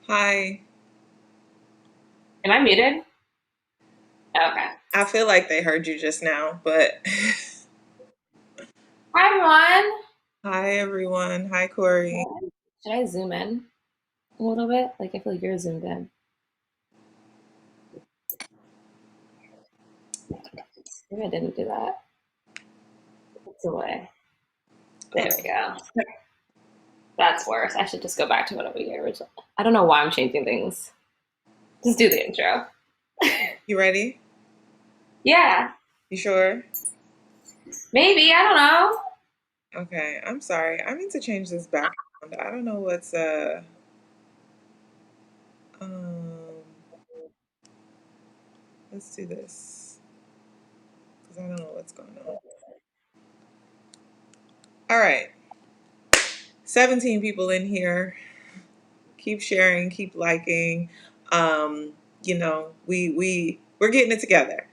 Hi. Am I muted? Okay. I feel like they heard you just now, but Hi, everyone. hi everyone. Hi Kori. Should I zoom in a little bit? Like, I feel like you're zoomed in. Maybe I didn't do that. It's away. There we go. That's worse. I should just go back to what we originally. I don't know why I'm changing things. Just do the intro. You ready? Yeah, You sure? maybe. I don't know. Okay. I'm sorry. I need to change this background. I don't know what's um let's do this because I don't know what's going on. All right. 17 people in here. Keep sharing, keep liking. Um, we're getting it together.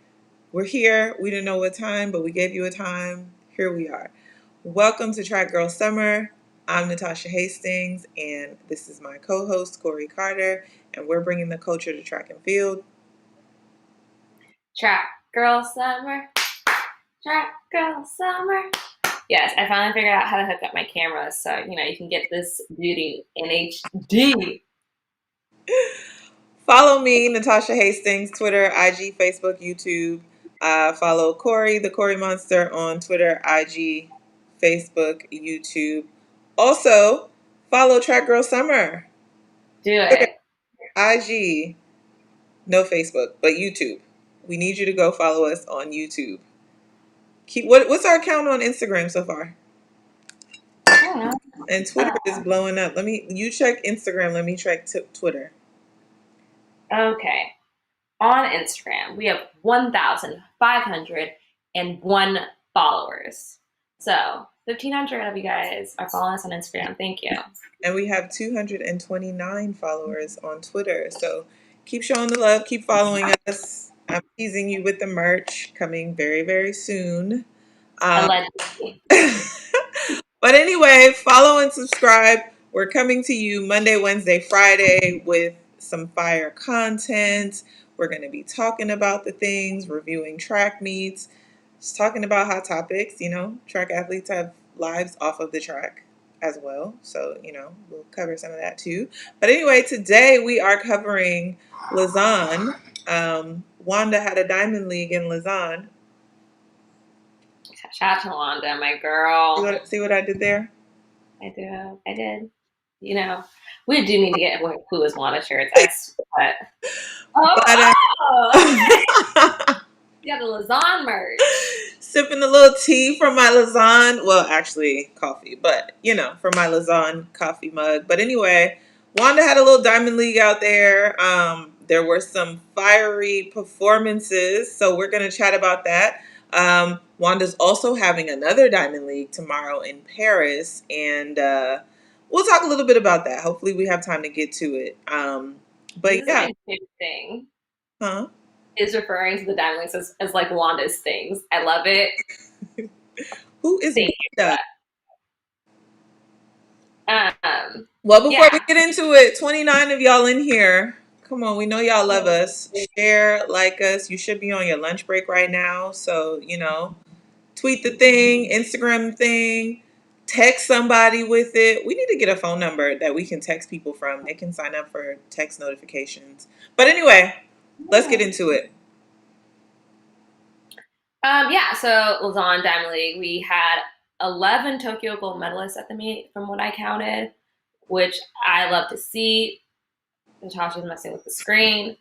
We're here. We didn't know what time, but we gave you a time. Here we are. Welcome to Track Girl Summer. I'm Natasha Hastings, and this is my co-host, Kori Carter, and we're bringing the culture to track and field. Track girl summer. Track girl summer. Yes, I finally figured out how to hook up my camera so you can get this beauty in HD. Follow me, Natasha Hastings, Twitter, IG, Facebook, YouTube. Follow Kori, the Kori Monster, on Twitter, IG, Facebook, YouTube. Also, follow Track Girl Summer. Do Twitter, it. IG, no Facebook, but YouTube. We need you to go follow us on YouTube. What's our account on Instagram so far? I don't know. And Twitter is blowing up. You check Instagram. Let me check Twitter. Okay. On Instagram, we have 1,501 followers. So 1,500 of you guys are following us on Instagram. Thank you. And we have 229 followers on Twitter. So keep showing the love. Keep following us. I'm teasing you with the merch coming very, very soon. Allegedly. But anyway, follow and subscribe. We're coming to you Monday, Wednesday, Friday with some fire content. We're going to be talking about the things, reviewing track meets, just talking about hot topics. Track athletes have lives off of the track as well. So, we'll cover some of that too. But anyway, today we are covering Lausanne. Wanda had a Diamond League in Lausanne. Shout out to Wanda, my girl. See what I did there? I do. I did. We do need to get Who is Wanda shirts. But yeah, the Lausanne merch. Sipping a little tea from my Lausanne. Well, actually, coffee, but from my Lausanne coffee mug. But anyway, Wanda had a little Diamond League out there. There were some fiery performances, so we're going to chat about that. Wanda's also having another Diamond League tomorrow in Paris, and we'll talk a little bit about that. Hopefully, we have time to get to it. But this yeah, is my favorite thing. huh? Is referring to the Diamond League as like Wanda's things. I love it. Who is Wanda? Well, before we get into it, 29 of y'all in here. Come on, we know y'all love us. Share, like us. You should be on your lunch break right now. So, tweet the thing, Instagram the thing, text somebody with it. We need to get a phone number that we can text people from. They can sign up for text notifications. But anyway, let's get into it. So Lausanne Diamond League, we had 11 Tokyo gold medalists at the meet, from what I counted, which I love to see. Natasha's messing with the screen.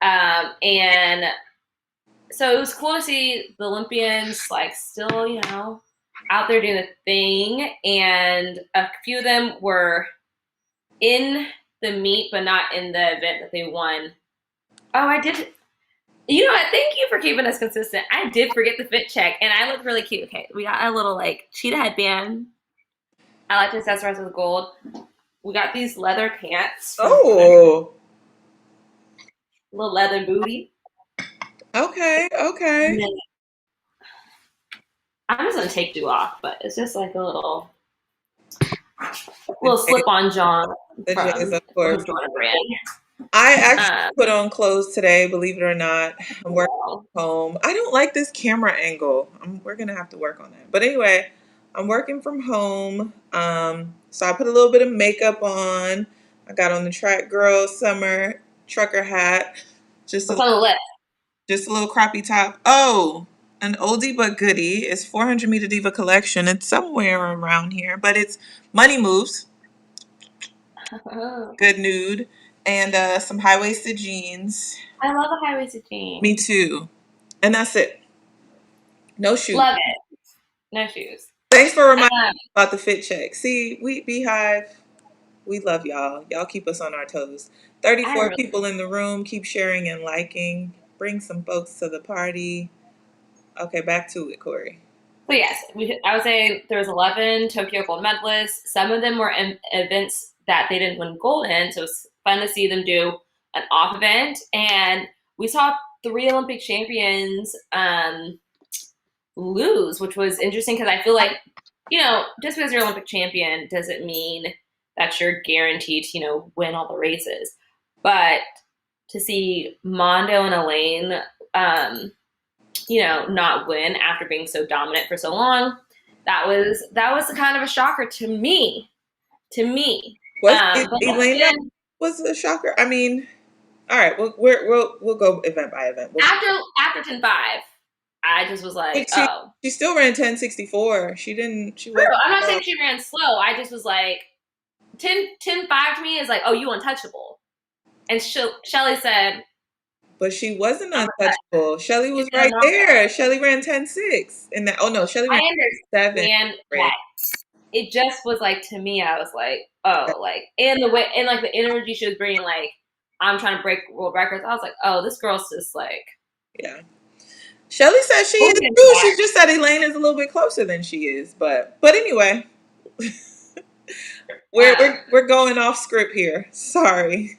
And so it was cool to see the Olympians, still, out there doing the thing. And a few of them were in the meet, but not in the event that they won. Oh, I did. Thank you for keeping us consistent. I did forget the fit check, and I look really cute. Okay, we got a little, cheetah headband. I like to accessorize with gold. We got these leather pants. Oh. Little leather booty. Okay. I'm just going to take you off, but it's just like a little slip-on The J's, of from course. Jordan Brand. I actually put on clothes today, believe it or not. I'm working Wow. from home. I don't like this camera angle. We're gonna have to work on that. But anyway, I'm working from home. So I put a little bit of makeup on. I got on the Track Girl summer trucker hat. Just What's a on the list? just a little crappy top. Oh, an oldie but goodie. It's 400 Meter Diva collection. It's somewhere around here, but it's Money Moves, Oh, good nude, and some high waisted jeans. I love a high waisted Me jean. too. And that's it. No shoes. Love it. No shoes. Thanks for reminding Um, me about the fit check. See, we Beehive, we love y'all. Y'all keep us on our toes. I 34 really. people in the room. Keep sharing and liking. Bring some folks to the party. Okay, back to it, Kori. So yes, I would say there was 11 Tokyo gold medalists. Some of them were in events that they didn't win gold in, so it's fun to see them do an off event. And we saw 3 Olympic champions lose, which was interesting because I feel like, just because you're Olympic champion doesn't mean that you're guaranteed to, win all the races. But to see Mondo and Elaine, not win after being so dominant for so long, that was kind of a shocker to me. To me, Was it but Elena then was a shocker? I mean, all right, we'll go event by event. after 10-5, I just was like, But oh, she still ran 10:64. She true. wasn't I'm not saying she ran slow. I just was like, 10-5 to me is like, oh, you untouchable. And Shelly said, but she wasn't I'm untouchable. Shelly she was said, right there. Shelly ran 10:6 in that. Oh no, Shelly ran I 7. understand Right. that. It just was like, to me, I was like, oh, like, and the way, and like the energy she was bringing, like, I'm trying to break world records. I was like, oh, this girl's just like, Yeah. Shelly said she we'll is get into too. that. She just said Elaine is a little bit closer than she is. But anyway, we're going off script here. Sorry.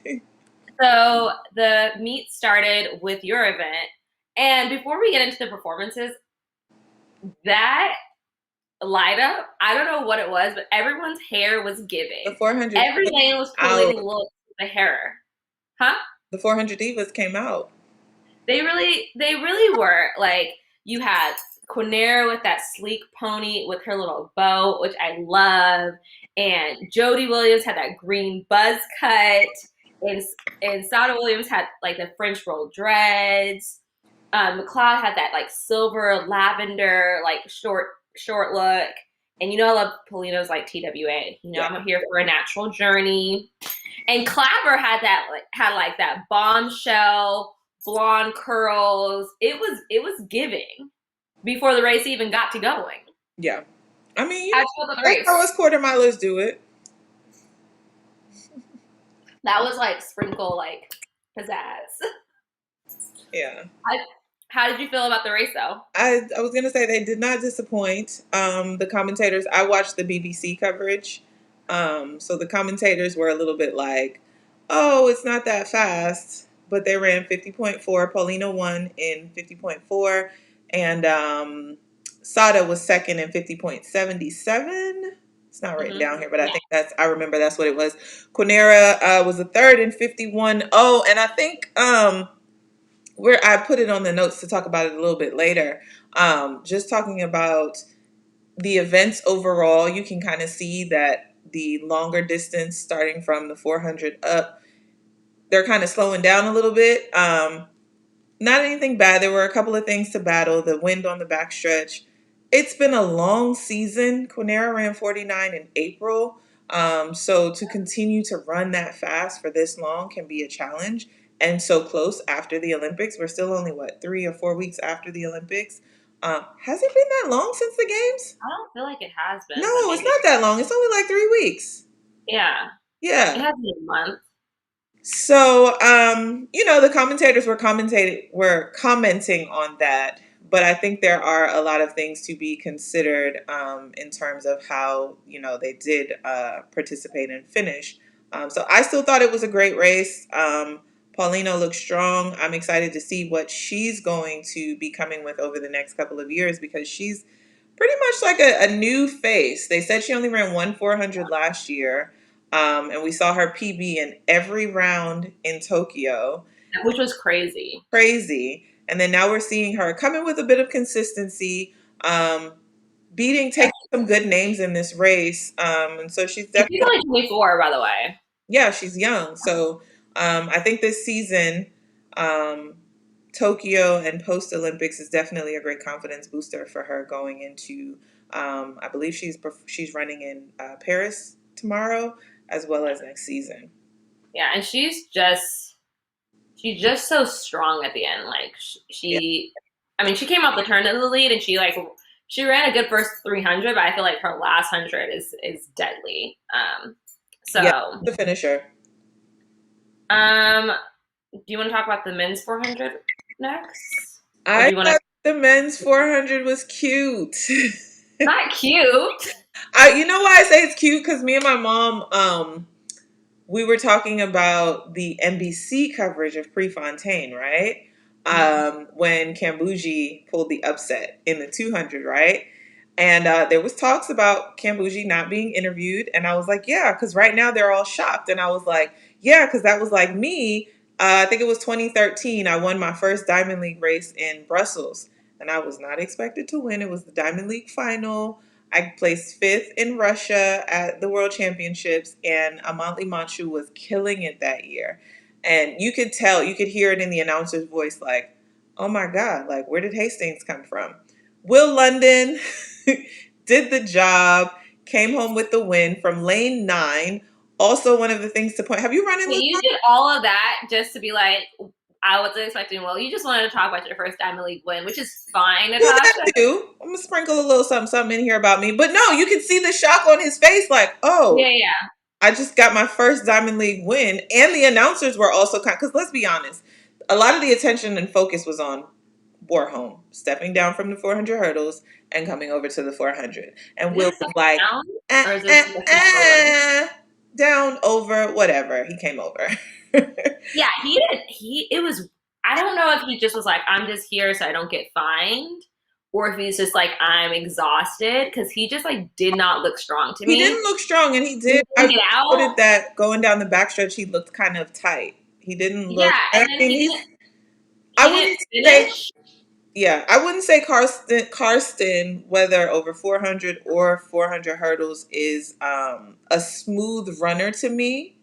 So the meet started with your event. And before we get into the performances, that light up, I don't know what it was, but everyone's hair was The giving. 400 Every lane was out. pulling looks with the hair. Huh? The 400 divas came out. They really were. Like, you had Quinera with that sleek pony with her little bow, which I love, and Jody Williams had that green buzz cut, and Sada Williams had like the French roll dreads. McLeod had that like silver lavender like short look, and I love Polino's like TWA. Yeah. I'm here for a natural journey. And Clapper had that bombshell blonde curls. It was giving before the race even got to going. Yeah. I mean, How'd you feel about the that's race? how us quarter milers do it. That was like sprinkle like pizzazz. Yeah. How did you feel about the race though? I was gonna say they did not disappoint. The commentators. I watched the BBC coverage, so the commentators were a little bit like, "Oh, it's not that fast," but they ran 50.4. Paulina won in 50.4, and Sada was second in 50.77. It's not written down here, but I think I remember that's what it was. Quinera was a third in 51. Oh, and I think where I put it on the notes to talk about it a little bit later. Just talking about the events overall, you can kind of see that the longer distance, starting from the 400 up, they're kind of slowing down a little bit. Not anything bad. There were a couple of things to battle. The wind on the backstretch. It's been a long season. Quinera ran 49 in April. So to continue to run that fast for this long can be a challenge. And so close after the Olympics. We're still only, 3 or 4 weeks after the Olympics. Has it been that long since the games? I don't feel like it has been, but No, it's maybe. not that long. It's only like 3 weeks. Yeah, it Yeah. has been a month. So, the commentators were commenting on that, but I think there are a lot of things to be considered in terms of how they did participate and finish. So I still thought it was a great race. Paulino looks strong. I'm excited to see what she's going to be coming with over the next couple of years because she's pretty much like a new face. They said she only ran 1 400 last year. And we saw her PB in every round in Tokyo. which was crazy. Crazy. And then now we're seeing her coming with a bit of consistency, um, taking some good names in this race. And so she's And she's definitely, only 24, by the way. yeah, she's young. So I think this season, um, Tokyo and post Olympics is definitely a great confidence booster for her going into. I believe she's running in Paris tomorrow, as well as next season. Yeah, and she's just so strong at the end. Like Yeah, I mean, she came off the turn of the lead, and she ran a good first 300, but I feel like her last 100 is deadly. yeah, So the finisher. do you want to talk about the men's 400 next, or do I you want to? thought the men's 400 was cute. Not cute. You know why I say it's cute? Because me and my mom, we were talking about the NBC coverage of Prefontaine, right? When Kambuji pulled the upset in the 200, right? And there was talks about Kambuji not being interviewed, and I was like, yeah, because right now they're all shocked, and I was like, yeah, because that was like me. I think it was 2013. I won my first Diamond League race in Brussels, and I was not expected to win. It was the Diamond League final. I placed fifth in Russia at the World Championships, and Amantli Manchu was killing it that year. And you could tell, you could hear it in the announcer's voice, like, oh my God, like, where did Hastings come from? Will London did the job, came home with the win from lane 9. Also, one of the things to point, have you run in Wait, you Lausanne? did all of that just to be like, I wasn't expecting. Well, you just wanted to talk about your first Diamond League win, which is fine, Yeah, that Natasha. too. I'm gonna sprinkle a little something, something in here about me. But no, you can see the shock on his face, like, oh, Yeah, yeah. I just got my first Diamond League win. And the announcers were also kind, because let's be honest, a lot of the attention and focus was on Warholm stepping down from the 400 hurdles and coming over to the 400. And Is Will this was step like, down, eh, or is this eh, just step over? eh, down, over, whatever. He came over. Yeah, he did. It was. I don't know if he just was like, I'm just here so I don't get fined, or if he's just like, I'm exhausted, because he just like did not look strong to He me. didn't look strong, and he He did. didn't I get out. noted that going down the backstretch, he looked kind of tight. He didn't look. Yeah, I and then mean, I he didn't wouldn't say. finish. Yeah, I wouldn't say Karsten, whether over 400 or 400 hurdles, is a smooth runner to me.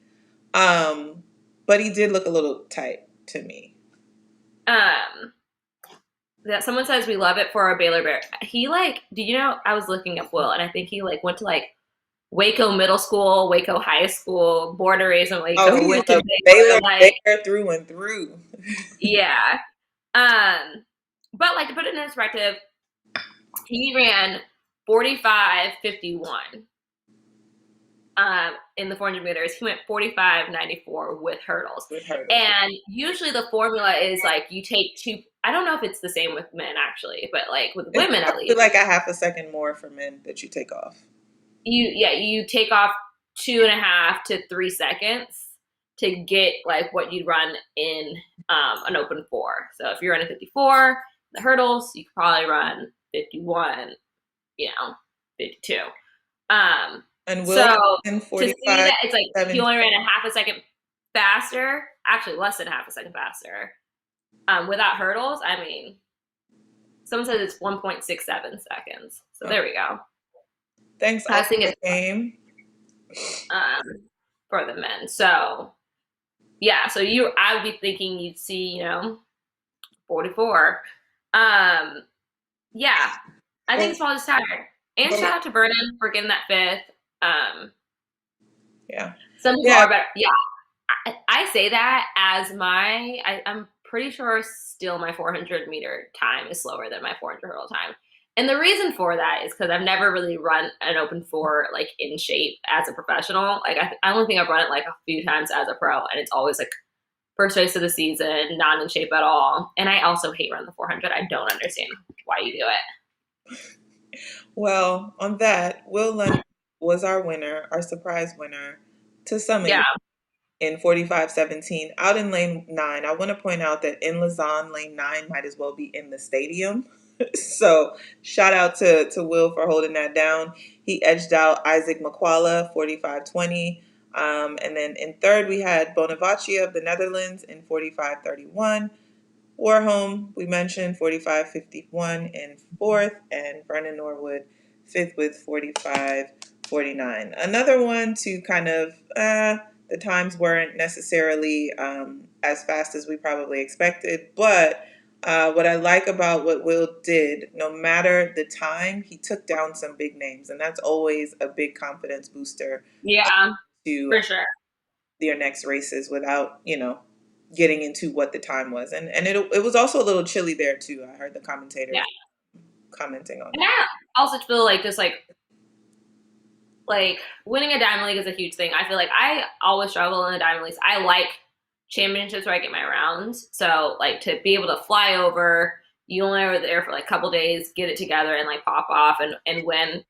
Um, but he did look a little tight to me. Um, that someone says we love it for our Baylor Bear. He like, do you know? I was looking up Will, and I think he like went to like Waco Middle School, Waco High School, border raised in Oh, Waco, he's went to a Baylor. Baylor Like, Bear through and through. yeah. But like to put it in perspective, he ran 45:51 in the 400 meters. He went 45:94 with hurdles. With hurdles. And usually the formula is like you take two. I don't know if it's the same with men actually, but like with It's women at probably least, like a half a second more for men that you take off. you take off 2.5 to 3 seconds to get like what you'd run in an open 4. So if you're running 54, the hurdles, you could probably run 51, 52. And Will So in to see 45, that it's like he 7. only ran a half a second faster, actually less than half a second faster, without hurdles. I mean, someone says it's 1.67 seconds. So there we go. Thanks, I think Ultimate it's Game. um, for the men. So yeah, so I would be thinking you'd see, 44. Yeah, I think Small is tired. And shout out to Vernon for getting that 5th. Yeah. Some people are better. Yeah, I say that as I'm pretty sure still my 400 meter time is slower than my 400 hurdle time. And the reason for that is because I've never really run an open 4 like in shape as a professional. Like I only think I've run it like a few times as a pro, and it's always like first race of the season, not in shape at all. And I also hate run the 400. I don't understand why you do it. Well, on that, Will London was our winner, our surprise winner to some Yeah. in 45:17 out in lane 9. I want to point out that in Lausanne, lane 9 might as well be in the stadium. So shout out to Will for holding that down. He edged out Isaac McQualla 45:20. And then in third, we had Bonavacia of the Netherlands in 45:31. Warholm, we mentioned 45:51 in fourth, and Vernon Norwood fifth with 45:49. Another one to kind of, the times weren't necessarily as fast as we probably expected, but what I like about what Will did, no matter the time, he took down some big names, and that's always a big confidence booster Yeah, to for sure. their next races without, getting into what the time was. And it was also a little chilly there too. I heard the Yeah. commentators commenting on And that. I also feel like just like winning a Diamond League is a huge thing. I feel like I always struggle in the Diamond Leagues. I like championships where I get my rounds. So like to be able to fly over, you only are there for like a couple days, get it together and like pop off and win.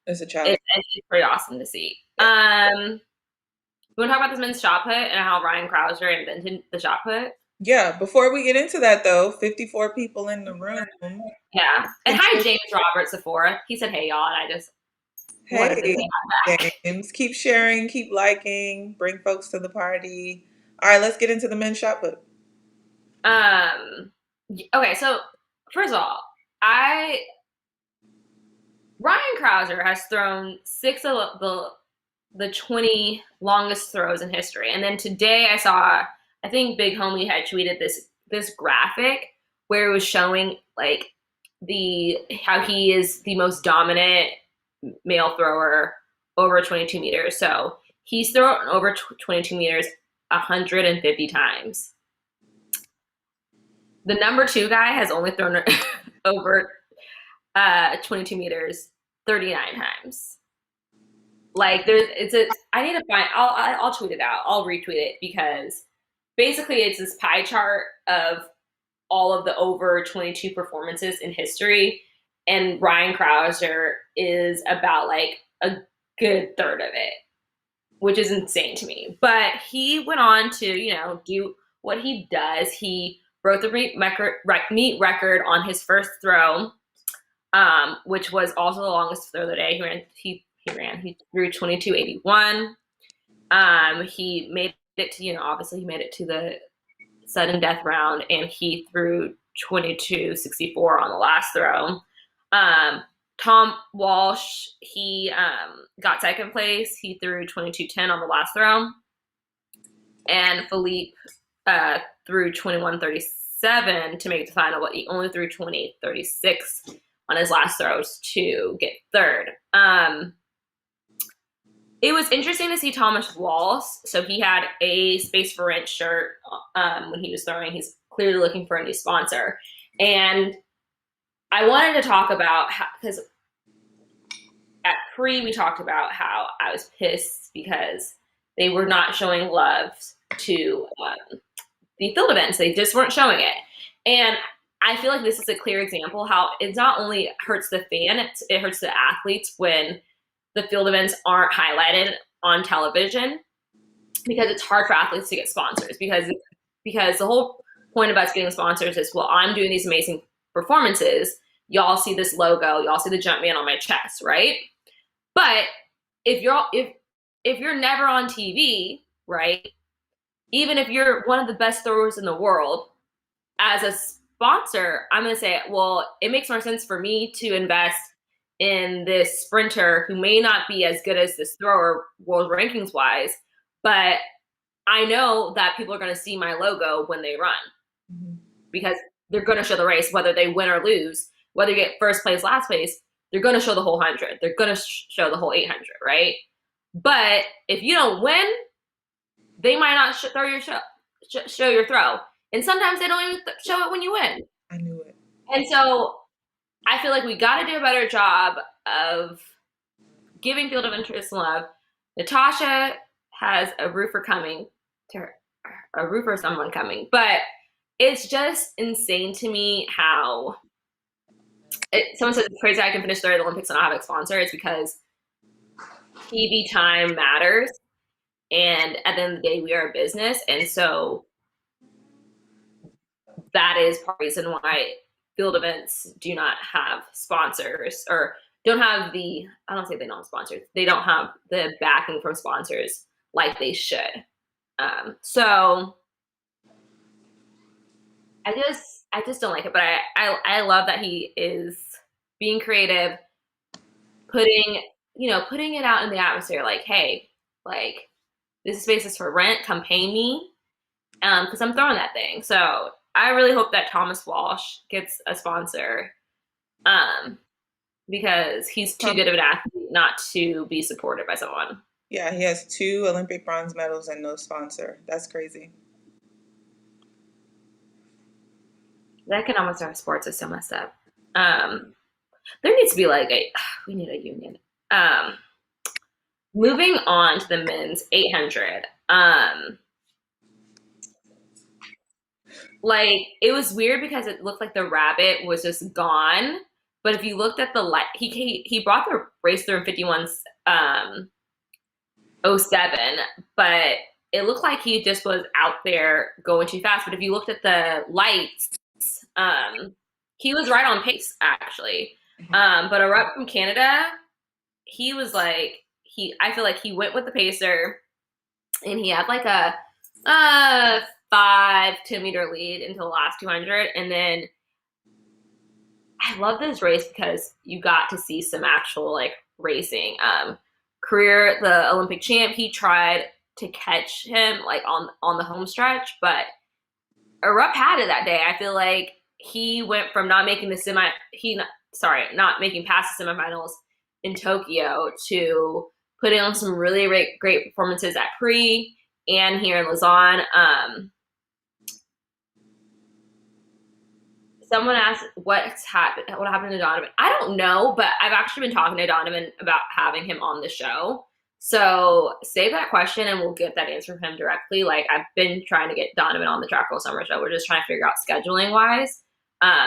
It's a challenge. It's pretty awesome to see. Yeah. We want to talk about this men's shot put and how Ryan Krauser invented the shot put. Yeah, before we get into that though, 54 people in the room. Yeah. And hi, James Roberts Sephora. He said, hey, y'all. And I just wanted to Hey, say hi back. James, keep sharing, keep liking, bring folks to the party. All right, let's get into the men's shot put. Okay, so first of all, Ryan Krauser has thrown 6 of the 20 longest throws in history. And then today I think Big Homie had tweeted this graphic where it was showing like how he is the most dominant male thrower over 22 meters. So he's thrown over 22 meters 150 times. The number 2 guy has only thrown over 22 meters 39 times. Like I need to find, I'll tweet it out. I'll retweet it because basically it's this pie chart of all of the over 22 performances in history. And Ryan Krauser is about like a good third of it, which is insane to me. But he went on to, do what he does. He broke the meet record on his first throw, which was also the longest throw of the day. He threw 22:81. He made it to, obviously he made it to the sudden death round, and he threw 22:64 on the last throw. Tom Walsh, he got second place. He threw 22:10 on the last throw. And Philippe threw 21:37 to make the final, but he only threw 20:36 on his last throws to get third. It was interesting to see Thomas Walsh. So he had a Space for Rent shirt when he was throwing. He's clearly looking for a new sponsor. And I wanted to talk about because at pre we talked about how I was pissed because they were not showing love to the field events. They just weren't showing it. And I feel like this is a clear example how it not only hurts the fan, it hurts the athletes when the field events aren't highlighted on television, because it's hard for athletes to get sponsors because the whole point of us getting sponsors is, well, I'm doing these amazing performances. Y'all see this logo, y'all see the Jumpman on my chest, right? But if you're never on TV, right? Even if you're one of the best throwers in the world, as a sponsor, I'm going to say, well, it makes more sense for me to invest in this sprinter who may not be as good as this thrower world rankings wise, but I know that people are going to see my logo when they run, because they're going to show the race, whether they win or lose, whether you get first place, last place, they're going to show the whole 100. They're going to show the whole 800, right? But if you don't win, they might not show your throw. And sometimes they don't even show it when you win. I knew it. And so I feel like we got to do a better job of giving field of interest love. Natasha has a roofer coming to her, a roofer someone coming, but it's just insane to me how someone says it's crazy I can finish third at the Olympics and not have a sponsor. It's because TV time matters, and at the end of the day, we are a business, and so that is part of the reason why field events do not have sponsors, or don't have I don't say they don't have sponsors. They don't have the backing from sponsors like they should. So I just don't like it, but I love that he is being creative, putting putting it out in the atmosphere, like, hey, like, this space is for rent, come pay me, because I'm throwing that thing. So I really hope that Thomas Walsh gets a sponsor, because he's too good of an athlete not to be supported by someone. Yeah, he has 2 Olympic bronze medals and no sponsor. That's crazy. The economics of sports is so messed up. There needs to be like we need a union. Moving on to the men's 800. Like, it was weird because it looked like the rabbit was just gone. But if you looked at the light, he brought the race through in 51 07, but it looked like he just was out there going too fast. But if you looked at the lights, he was right on pace, actually. But a rep from Canada, he was like, I feel like he went with the pacer, and he had like a 5-10 meter lead until the last 200. And then I love this race because you got to see some actual like racing. Career, the Olympic champ, he tried to catch him like on the home stretch, but Erupt had it that day. I feel like he went from not making not making past the semifinals in Tokyo to putting on some really great performances at Pre and here in Lausanne. Someone asked what happened to Donovan. I don't know, but I've actually been talking to Donovan about having him on the show. So save that question and we'll get that answer from him directly. Like, I've been trying to get Donovan on the Track Girl Summer Show. We're just trying to figure out scheduling wise.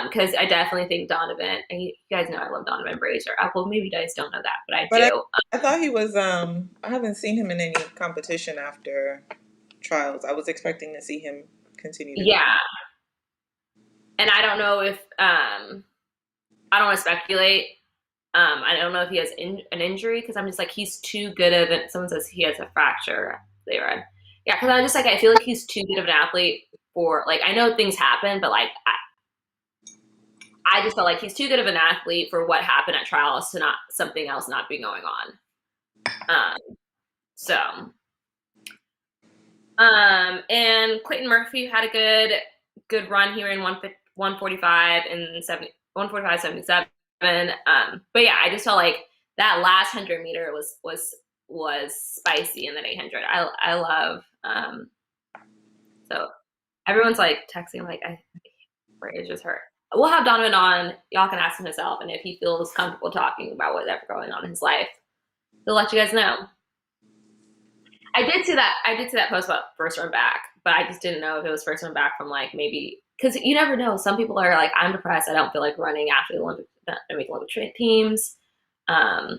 Because I definitely think Donovan, and you guys know I love Donovan Fraser. Well, maybe you guys don't know that, but I do. I thought he was, I haven't seen him in any competition after trials. I was expecting to see him continue to Yeah. And I don't know if, I don't want to speculate. I don't know if he has an injury, because I'm just like, he's too good of it. Someone says he has a fracture. They read. Yeah, because I'm just like, I feel like he's too good of an athlete for, like, I know things happen, but like, I just felt like he's too good of an athlete for what happened at trials to not something else not be going on. And Clayton Murphy had a good run here in 145 and 145.77. But yeah, I just felt like that last 100 meter was spicy in that 800. I love. So everyone's like texting like, it's just hurt. We'll have Donovan on. Y'all can ask him himself, and if he feels comfortable talking about whatever going on in his life, he'll let you guys know. I did see that post about first run back, but I just didn't know if it was first run back from like maybe, because you never know. Some people are like, I'm depressed. I don't feel like running after the Olympic teams, or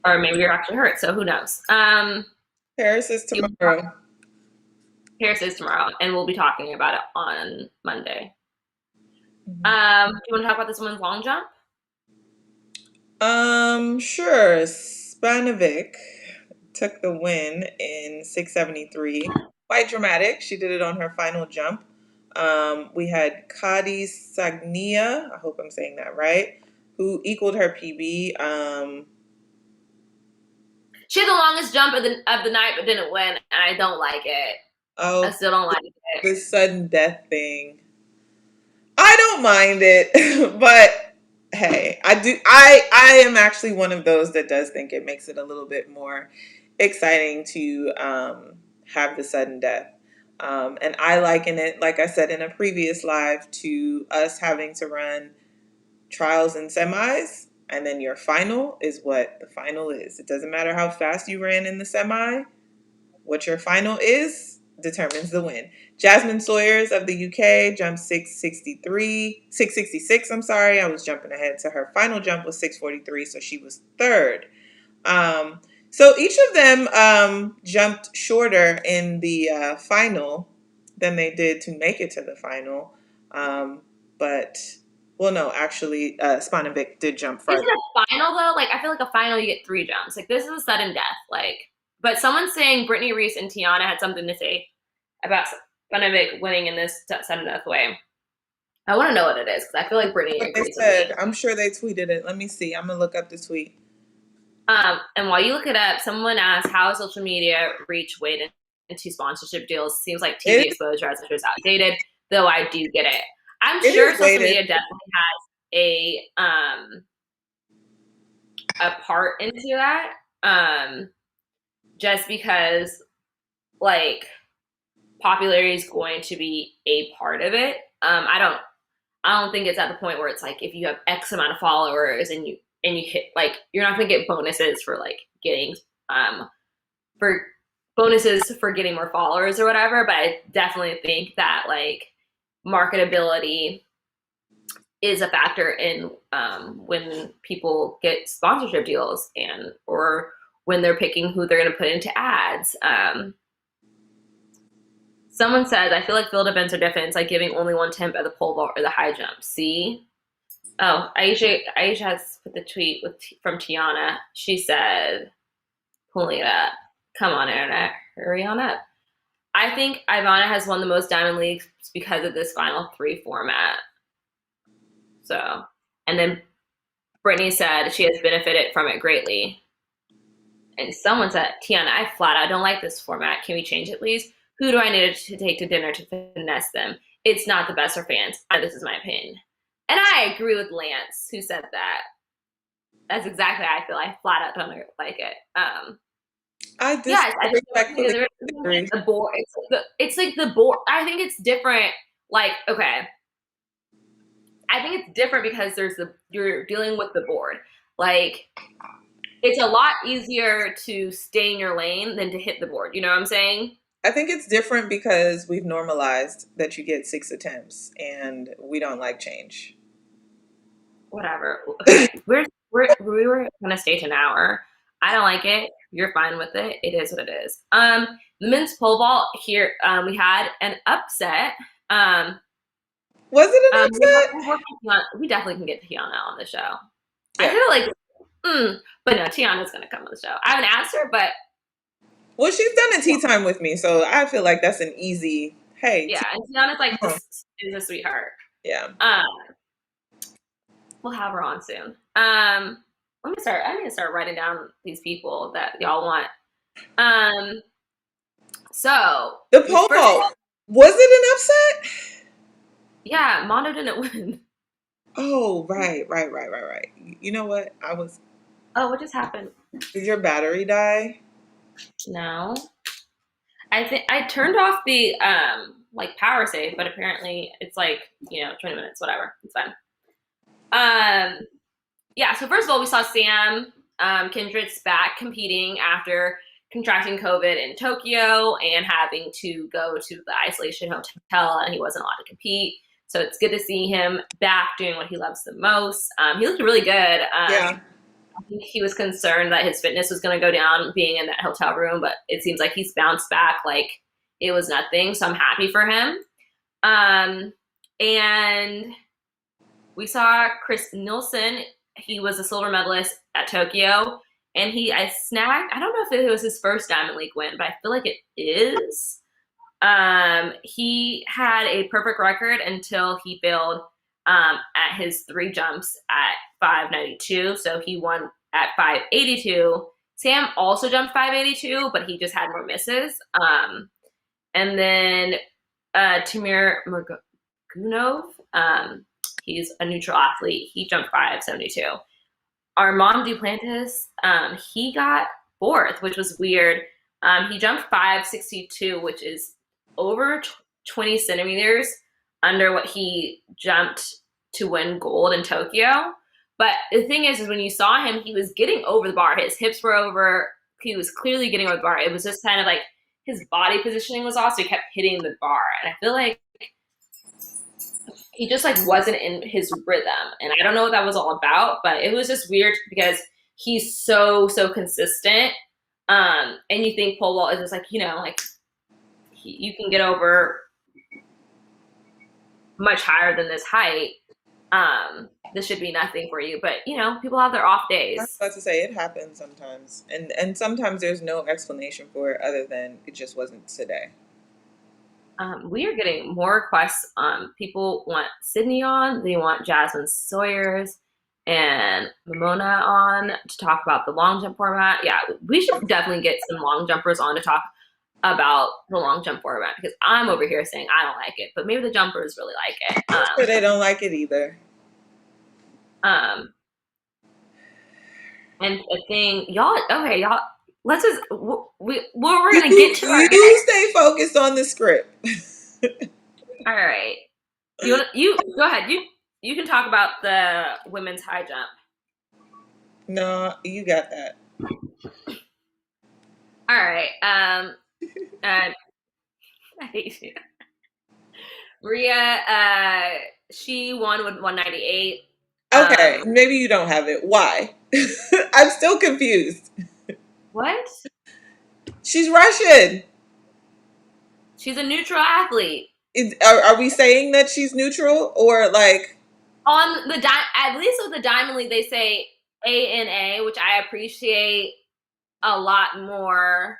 maybe you're actually hurt. So who knows? Paris is tomorrow. Paris is tomorrow, and we'll be talking about it on Monday. Do you want to talk about this women's long jump? Sure. Spanovic took the win in 6:73. Quite dramatic. She did it on her final jump. We had Kadi Sagnia, I hope I'm saying that right, who equaled her PB. She had the longest jump of the night, but didn't win, and I don't like it. I still don't like it. The sudden death thing. I don't mind it, but hey, I am actually one of those that does think it makes it a little bit more exciting to have the sudden death. And I liken it, like I said in a previous live, to us having to run trials and semis, and then your final is what the final is. It doesn't matter how fast you ran in the semi. What your final is determines the win. Jasmine Sawyers of the UK jumped 666. I'm sorry, I was jumping ahead. So her final jump was 643, so she was third. So each of them jumped shorter in the final than they did to make it to the final. But, well, no, actually, Spanovic did jump farther. Isn't a final, though? Like, I feel like a final, you get 3 jumps. Like, this is a sudden death. Like, But someone's saying Brittany Reese and Tiana had something to say about Funovic winning in this sudden death way. I want to know what it is because I feel like Brittany What they agrees with said. me. I'm sure they tweeted it. Let me see. I'm gonna look up the tweet. And while you look it up, someone asked how social media reach weighed into sponsorship deals. Seems like TV exposure as it is outdated, though I do get it. I'm sure social media definitely has a part into that. Just because like popularity is going to be a part of it. I don't think it's at the point where it's like if you have X amount of followers and you hit like you're not gonna get bonuses for like getting for bonuses for getting more followers or whatever. But I definitely think that like marketability is a factor in when people get sponsorship deals and or when they're picking who they're going to put into ads. Someone says, I feel like field events are different. It's like giving only one temp at the pole vault or the high jump. See? Oh, Aisha has put the tweet from Tiana. She said, pulling it up. Come on, internet. Hurry on up. I think Ivana has won the most Diamond Leagues because of this Final 3 format. So, and then Brittany said she has benefited from it greatly. And someone said, Tiana, I flat out don't like this format. Can we change it, please? Who do I need to take to dinner to finesse them? It's not the best for fans. This is my opinion. And I agree with Lance, who said that. That's exactly how I feel. I flat out don't like it. I just yes, I respectfully think the board. It's like the board. I think it's different. Like, okay, I think it's different because you're dealing with the board. Like, it's a lot easier to stay in your lane than to hit the board. You know what I'm saying? I think it's different because we've normalized that you get 6 attempts, and we don't like change. Whatever. Okay, we were gonna stay to an hour. I don't like it. You're fine with it. It is what it is. The men's pole vault here. We had an upset. Was it an upset? We definitely can get Tiana on the show. Yeah. I feel like, but no, Tiana's gonna come on the show. I haven't asked her, but well, she's done a tea time with me, so I fme like that's an easy. Hey. Yeah, and Tiana's like is a sweetheart. Yeah. We'll have her on soon. I need to start writing down these people that y'all want. So the pole vault, was it an upset? Yeah, Mondo didn't win. Oh, right. You know what? Oh, what just happened? Did your battery die? No. I think I turned off the like power save, but apparently it's like, 20 minutes, whatever. It's fine. Yeah, so first of all, we saw Sam Kindred's back competing after contracting COVID in Tokyo and having to go to the isolation hotel, and he wasn't allowed to compete. So it's good to see him back doing what he loves the most. He looked really good. Yeah. I think he was concerned that his fitness was going to go down being in that hotel room, but it seems like he's bounced back like it was nothing. So I'm happy for him. And we saw Chris Nielsen. He was a silver medalist at Tokyo, and I don't know if it was his first Diamond League win, but I feel like it is. He had a perfect record until he failed at his 3 jumps at 592. So he won at 582. Sam also jumped 582, but he just had more misses. And then Timur Magunov, he's a neutral athlete. He jumped 572. Armand Duplantis, he got 4th, which was weird. He jumped 562, which is over 20 centimeters under what he jumped to win gold in Tokyo. But the thing is when you saw him, he was getting over the bar. His hips were over. He was clearly getting over the bar. It was just kind of like his body positioning was off, so he kept hitting the bar. And I feel like he just like wasn't in his rhythm. And I don't know what that was all about, but it was just weird because he's so consistent. And you think pole vault is just like, you can get over much higher than this height. this should be nothing for you. But people have their off I was days. about to say it happens sometimes, and sometimes there's no explanation for it other than it just wasn't today. We are getting more requests. People want Sydney on. They want Jasmine Sawyers and Mamona on to talk about the long jump format. Yeah, we should definitely get some long jumpers on to talk about the long jump format, because I'm over here saying I don't like it, but maybe the jumpers really like it. I'm sure they don't like it either. And the thing, y'all, okay, y'all, let's just we're gonna get to our You stay focused on the script. All right. You go ahead. You can talk about the women's high jump. No, you got that. All right. I hate you. Maria, she won with 198. Okay, maybe you don't have it. Why? I'm still confused. What? She's Russian. She's a neutral athlete. Are we saying that she's neutral or like On the at least with the Diamond League, they say ANA, which I appreciate a lot more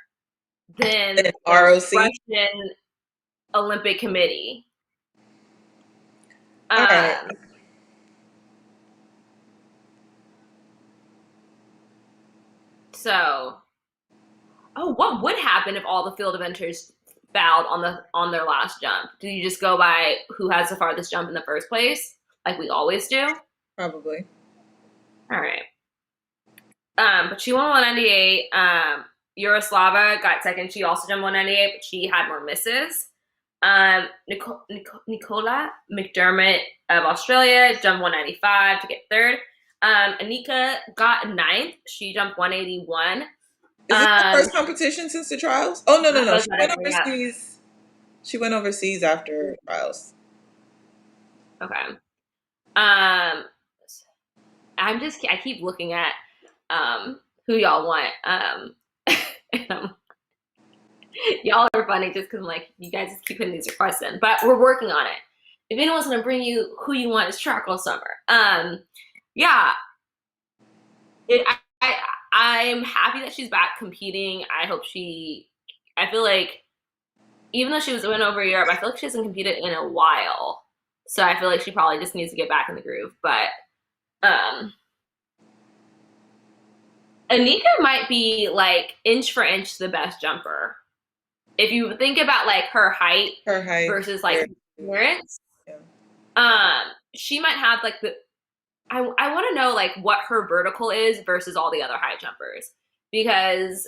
than the ROC? Russian Olympic Committee. All right. So, what would happen if all the field eventers fouled on their last jump? Do you just go by who has the farthest jump in the first place, like we always do? Probably. All right. But she won 198. Yaroslava got second. She also jumped 198, but she had more misses. Nicola McDermott of Australia jumped 195 to get third. Anika got ninth. She jumped 181. Is this the first competition since the trials? Oh no. She went overseas. She went overseas after trials. Okay. I keep looking at who y'all want. Y'all are funny just because I'm like, you guys just keep putting these requests in, but we're working on it. If anyone's gonna bring you who you want, it's track all summer. Yeah. I'm happy that she's back competing. I feel like even though she was win over Europe, I feel like she hasn't competed in a while. So I feel like she probably just needs to get back in the groove. But Anika might be like inch for inch the best jumper. If you think about like her height versus like appearance, she might have like I want to know like what her vertical is versus all the other high jumpers, because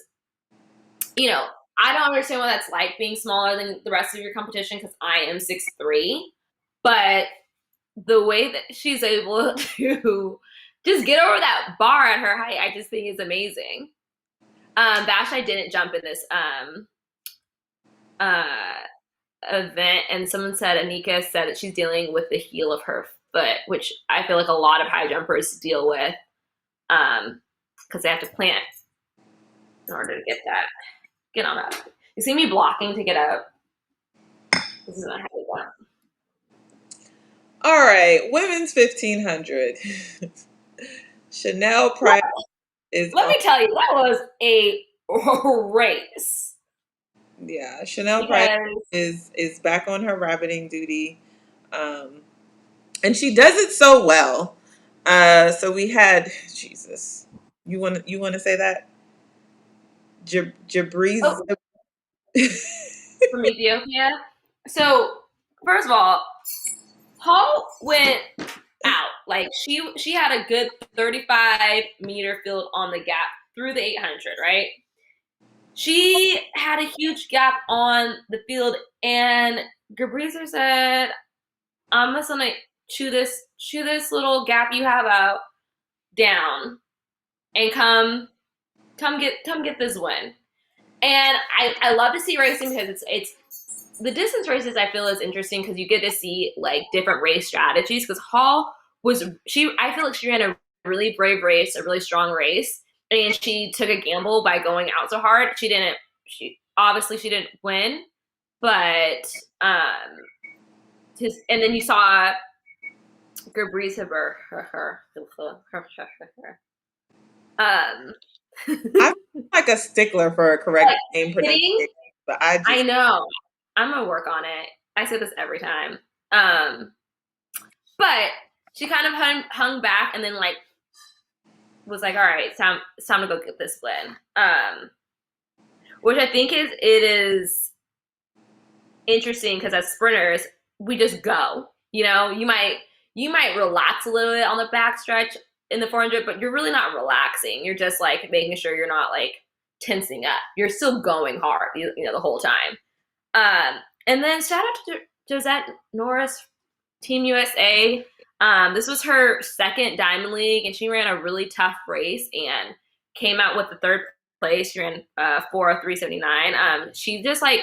I don't understand what that's like being smaller than the rest of your competition, because I am 6'3", but the way that she's able to just get over that bar at her height, I just think is amazing. Vashti didn't jump in this event, and someone said Anika said that she's dealing with the heel of her foot, which I feel like a lot of high jumpers deal with, because they have to plant in order to get that. Get on up. You see me blocking to get up. This is not how we want. All right, women's 1500. Chanel Price is. Let me tell you, that was a race. Yeah, Chanel Price is back on her rabbiting duty, and she does it so well. So we had Jesus. You want to say that? Jabriz. Oh, from Ethiopia. So first of all, Hall went out. Like she had a good 35-meter field on the gap through the 800, right? She had a huge gap on the field, and Gabrizer said, I'm just gonna chew this little gap you have out down and come get this win. And I love to see racing, because it's the distance races I feel is interesting, because you get to see like different race strategies, because Hall I feel like she ran a really brave race, a really strong race, and she took a gamble by going out so hard. She didn't win, but and then you saw Gabrisaber. I'm like a stickler for a correct name Kidding? pronunciation, but I I just know. I'm gonna work on it. I say this every time. But she kind of hung back and then like was like, all right, it's time to go get this win. Which I think it is interesting because as sprinters, we just go. You know, you might relax a little bit on the backstretch in the 400, but you're really not relaxing. You're just like making sure you're not like tensing up. You're still going hard, you know, the whole time. And then shout out to Josette Norris, Team USA. This was her second Diamond League, and she ran a really tough race and came out with the third place. She ran 4:03.79. She just like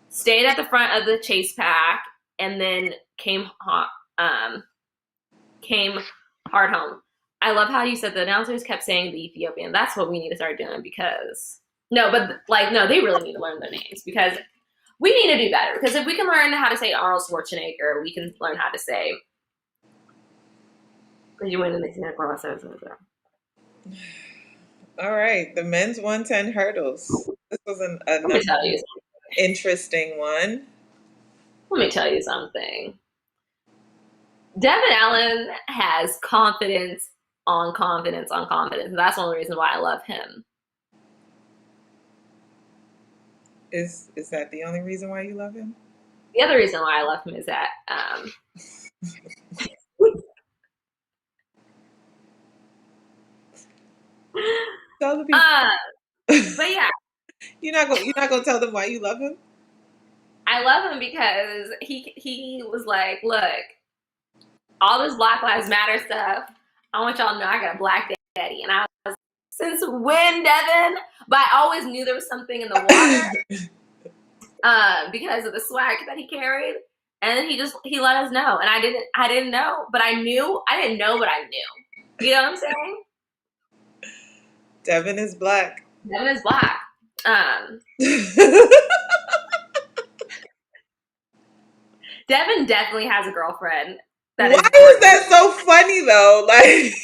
stayed at the front of the chase pack and then came hard home. I love how you said the announcers kept saying the Ethiopian. That's what we need to start doing because they really need to learn their names because we need to do better. Because if we can learn how to say Arnold Schwarzenegger, we can learn how to say. You win in the all right. The men's 110 hurdles. This was another interesting one. Let me tell you something. Devin Allen has confidence on confidence on confidence. And that's one of the reasons why I love him. Is that the only reason why you love him? The other reason why I love him is that tell the people. But yeah. You're not gonna tell them why you love him? I love him because he was like, look, all this Black Lives Matter stuff, I want y'all to know I got a black daddy. And I was, since when, Devin? But I always knew there was something in the water because of the swag that he carried. And then he let us know. And I didn't know, but I knew. I didn't know, but I knew. You know what I'm saying? Devin is black. Devin is black. Devin definitely has a girlfriend. Why was that so funny though? Like,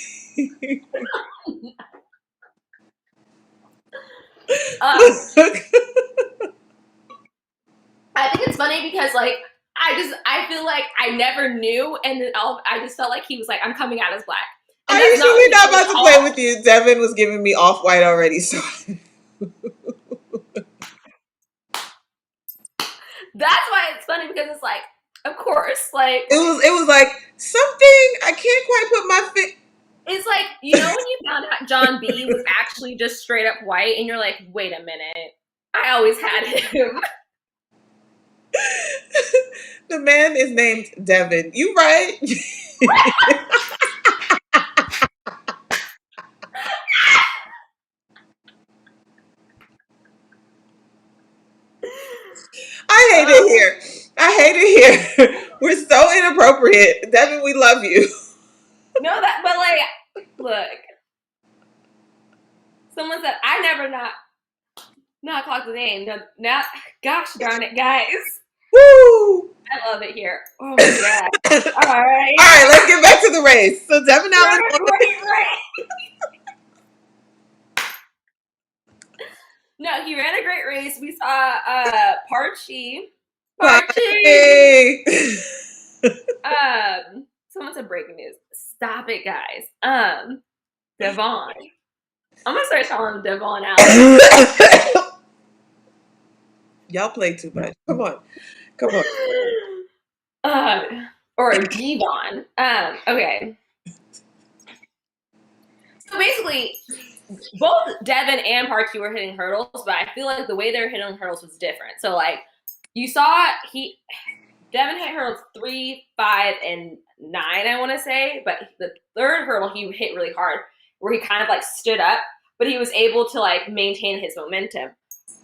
I think it's funny because like I feel like I never knew, and then I just felt like he was like, I'm coming out as black. And are you sure we're not about to play with you? Devin was giving me off-white already, so that's why it's funny because it's like, of course, like it was like something I can't quite put my fit. It's like, you know, when you found out John B was actually just straight up white, and you're like, wait a minute, I always had him. The man is named Devin. You right? I hate it here. I hate it here. We're so inappropriate. Devin, we love you. No, but like, look. Someone said, I never not clocked the name. Now, gosh darn it, guys. Woo! I love it here. Oh my god. All right. All right, let's get back to the race. So Devin Allen. Right. No, he ran a great race. We saw Parchi. Someone said breaking news. Stop it, guys. Devon. I'm gonna start calling him Devon Allen. Y'all play too much. Come on. Or Devon. Okay. So basically, both Devin and Parchi were hitting hurdles, but I feel like the way they were hitting hurdles was different. So like you saw Devin hit hurdles 3, 5, and 9, I want to say, but the third hurdle he hit really hard, where he kind of like stood up, but he was able to like maintain his momentum.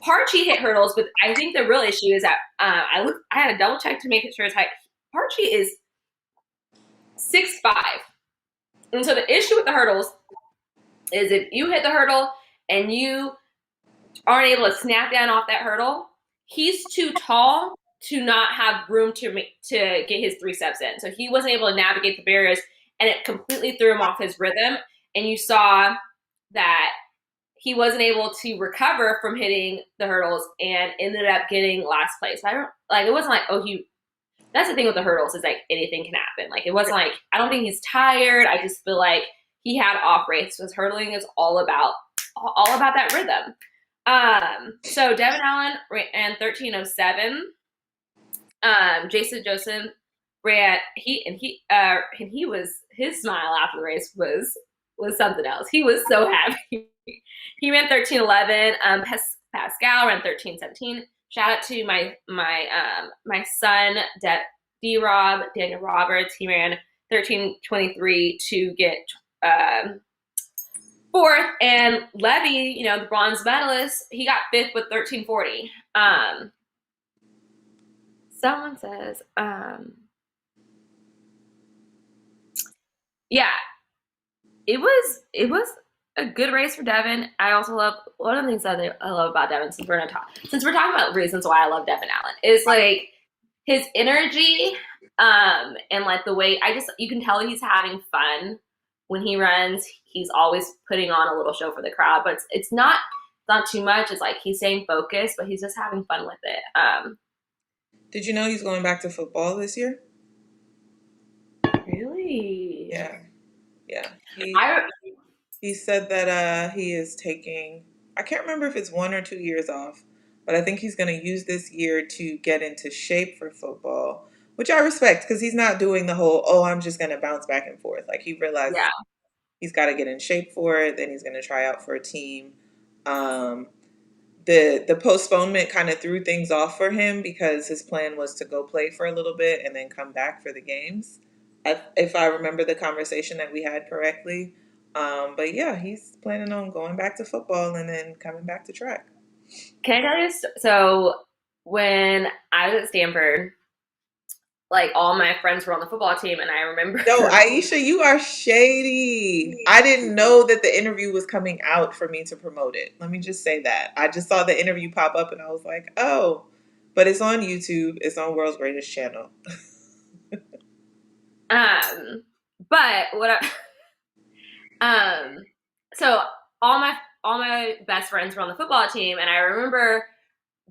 Parchi hit hurdles, but I think the real issue is that I had a double check to make sure his height. Parchi is 6'5", and so the issue with the hurdles is if you hit the hurdle and you aren't able to snap down off that hurdle, he's too tall to not have room to get his 3 steps in. So he wasn't able to navigate the barriers, and it completely threw him off his rhythm. And you saw that he wasn't able to recover from hitting the hurdles and ended up getting last place. I don't like it wasn't like, oh, that's the thing with the hurdles is like anything can happen. Like it wasn't like I don't think he's tired. I just feel like he had off race because hurdling is all about that rhythm. So Devin Allen ran 13:07. Jason Joseph ran he was his smile after the race was something else. He was so happy. He ran 13:11. Pascal ran 13:17. Shout out to my son D-Rob Daniel Roberts. He ran 13:23 to get fourth, and Levy, the bronze medalist, he got fifth with 13:40. Someone says, yeah, it was a good race for Devin. I also love one of the things that I love about Devin since we're talking about reasons why I love Devin Allen is like his energy, and like the way you can tell he's having fun when he runs. He's always putting on a little show for the crowd, but it's not too much. It's like he's staying focused, but he's just having fun with it. Did you know he's going back to football this year? Really? Yeah. He said that he is taking, I can't remember if it's 1 or 2 years off, but I think he's going to use this year to get into shape for football, which I respect because he's not doing the whole, oh, I'm just going to bounce back and forth. Like he realizes he's got to get in shape for it. Then he's going to try out for a team. The postponement kind of threw things off for him because his plan was to go play for a little bit and then come back for the games, if I remember the conversation that we had correctly. But yeah, he's planning on going back to football and then coming back to track. Can I tell you? So when I was at Stanford, like all my friends were on the football team, and I remember. No, Aisha, you are shady. I didn't know that the interview was coming out for me to promote it. Let me just say that. I just saw the interview pop up and I was like, oh, but it's on YouTube. It's on World's Greatest Channel. But what so all my best friends were on the football team, and I remember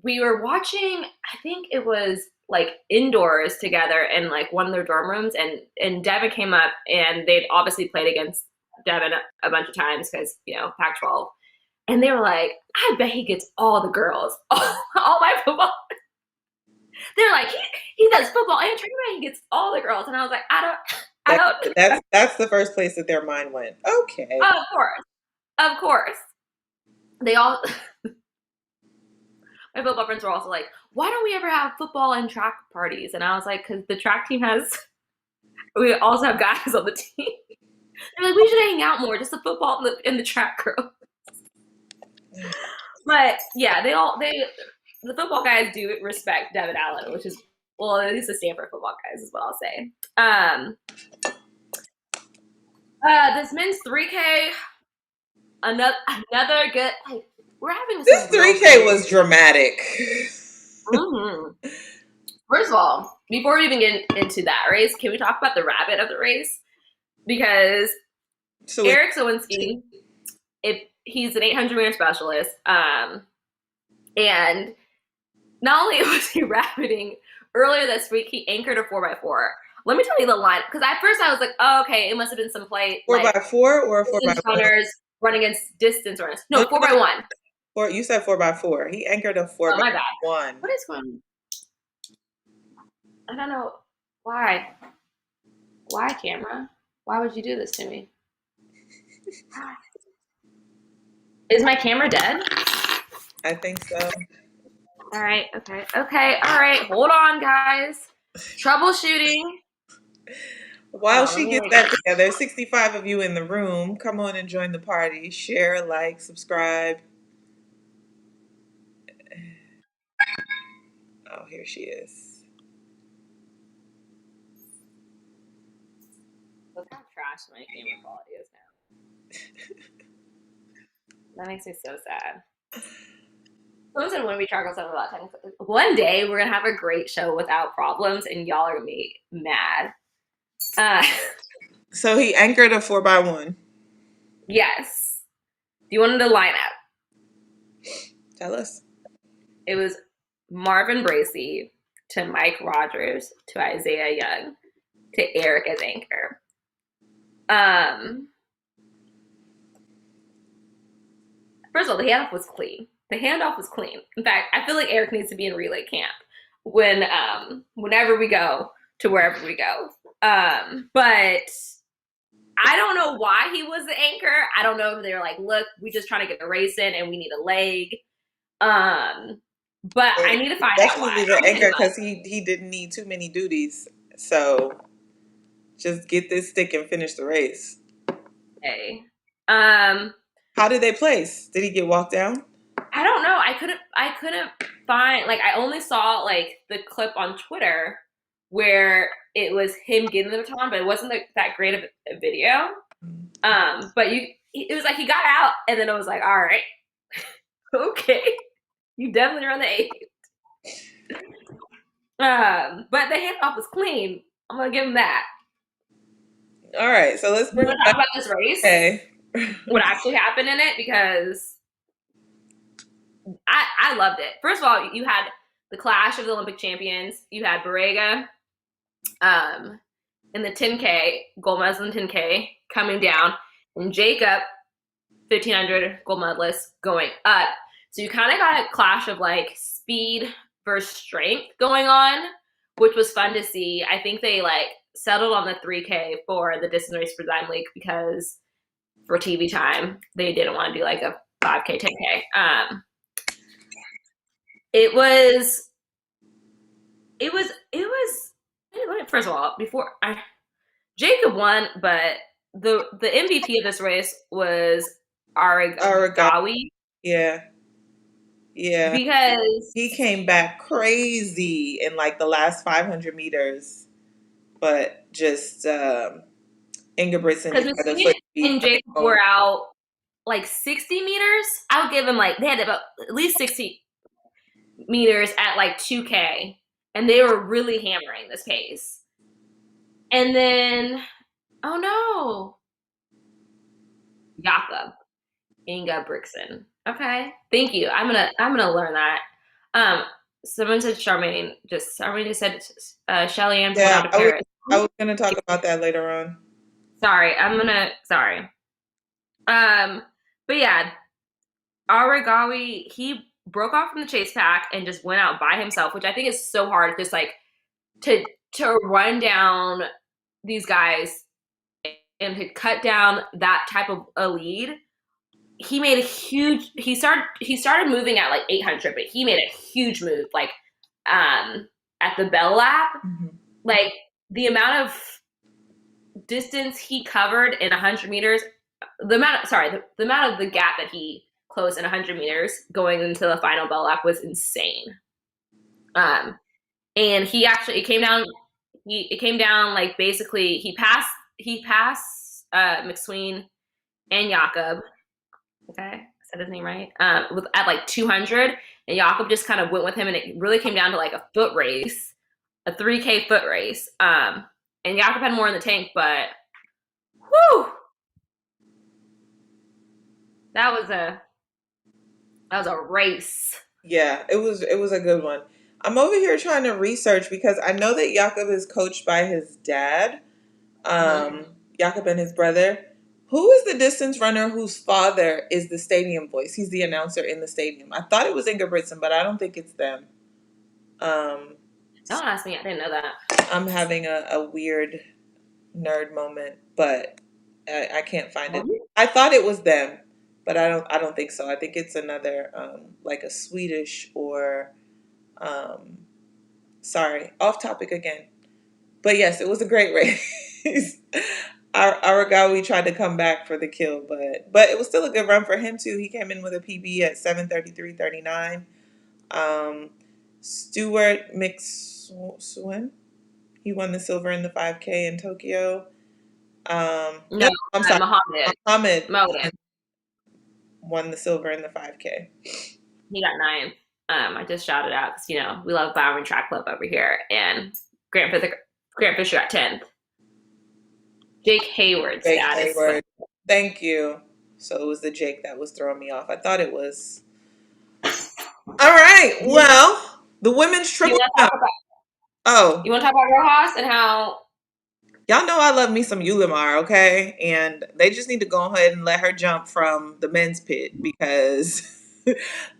we were watching, I think it was like indoors together in like one of their dorm rooms, and Devin came up, and they'd obviously played against Devin a bunch of times because Pac-12, and they were like, I bet he gets all the girls, all my football. They're like, he does football and track, he gets all the girls, and I was like, I don't. That's the first place that their mind went. Okay. Of course. They all. My football friends were also like, why don't we ever have football and track parties? And I was like, because the track team we also have guys on the team. They're like, we should hang out more, just the football and the track girls. But yeah, the football guys do respect Devin Allen, which is, well, at least the Stanford football guys is what I'll say. This men's 3K, another good, like, we're having this 3K was dramatic. Mm-hmm. First of all, before we even get into that race, can we talk about the rabbit of the race? Because Eric Sowinski, he's an 800-meter specialist, and not only was he rabbiting, earlier this week he anchored a 4x4. Let me tell you the line, because at first I was like, oh, okay, it must have been some play 4x4 or 4x1 runners running against distance runners. No, 4x1. You said 4x4. He anchored a 4x1. Oh, my bad. What is going on? I don't know why. Why, camera? Why would you do this to me? Is my camera dead? I think so. All right. Okay. All right. Hold on, guys. Troubleshooting. While she gets that together, 65 of you in the room, come on and join the party. Share, like, subscribe. Oh, here she is. Look how trash my camera quality is now. That makes me so sad. Listen, when we talk something about technical, one day we're gonna have a great show without problems, and y'all are gonna be mad. So he anchored a 4x1. Yes. Do you want the lineup? Tell us. It was Marvin Bracey to Mike Rogers to Isaiah Young to Eric as anchor. First of all, the handoff was clean. In fact, I feel like Eric needs to be in relay camp whenever we go to wherever we go. But I don't know why he was the anchor. I don't know if they're like, look, we just trying to get a race in and we need a leg. But I need to find out why. Definitely the anchor because he didn't need too many duties. So just get this stick and finish the race. Okay. How did they place? Did he get walked down? I don't know. I couldn't find, like, I only saw like the clip on Twitter where it was him getting the baton, but it wasn't that great of a video. But it was like he got out and then it was like, all right, okay, you definitely run the 8. But the handoff was clean. I'm gonna give him that. All right, so let's bring talk about this race. Okay. What actually happened in it, because I loved it. First of all, you had the clash of the Olympic champions. You had Barrega in the 10K, gold medalist in the 10K, coming down, and Jacob, 1500 gold medalist, going up. So you kind of got a clash of like speed versus strength going on, which was fun to see. I think they like settled on the 3K for the distance race for Diamond League because for TV time, they didn't want to do like a 5K, 10K. It was first of all, Jacob won, but the MVP of this race was Aragawi. Yeah. Because he came back crazy in like the last 500 meters, but just Ingebrigtsen and Jacob were out like 60 meters. I would give him like, they had about at least 60 meters at like 2K, and they were really hammering this pace. And then, oh no, Jakob Ingebrigtsen. Okay, thank you. I'm gonna learn that. Someone said Charmaine just said Shelly-Ann pulled out of Paris. I was gonna talk about that later on. Sorry. But yeah, Aragawi, he broke off from the chase pack and just went out by himself, which I think is so hard, just like to run down these guys and to cut down that type of a lead. He made he started moving at like 800, but he made a huge move like at the bell lap. Mm-hmm. Like the amount of distance he covered in 100 meters, the amount of the gap that he closed in 100 meters going into the final bell lap was insane. And he actually, it came down like basically he passed McSween and Jakob. Okay, I said his name right. At like 200, and Jakob just kind of went with him, and it really came down to like a foot race, a 3K foot race. And Jakob had more in the tank, but whew, that was a race. Yeah, it was a good one. I'm over here trying to research because I know that Jakob is coached by his dad, Jakob and his brother. Who is the distance runner whose father is the stadium voice? He's the announcer in the stadium. I thought it was Ingebrigtsen, but I don't think it's them. Don't ask me. I didn't know that. I'm having a weird nerd moment, but I can't find it. I thought it was them, but I don't think so. I think it's another like a Swedish or sorry, off topic again. But yes, it was a great race. Aragawi tried to come back for the kill, but it was still a good run for him too. He came in with a PB at 7:33.39. Stuart McSwin, he won the silver in the 5K in Tokyo. No, I'm sorry, Mohammed won the silver in the 5K. He got 9th. I just shouted out because we love Bowery Track Club over here, and Grant Fisher at 10th. Jake Hayward Jake status. Hayward. Thank you. So it was the Jake that was throwing me off. I thought it was. All right. You Well, the women's triple want to jump. talk about Oh, Rojas and how y'all know I love me some Ulamar, okay? And they just need to go ahead and let her jump from the men's pit because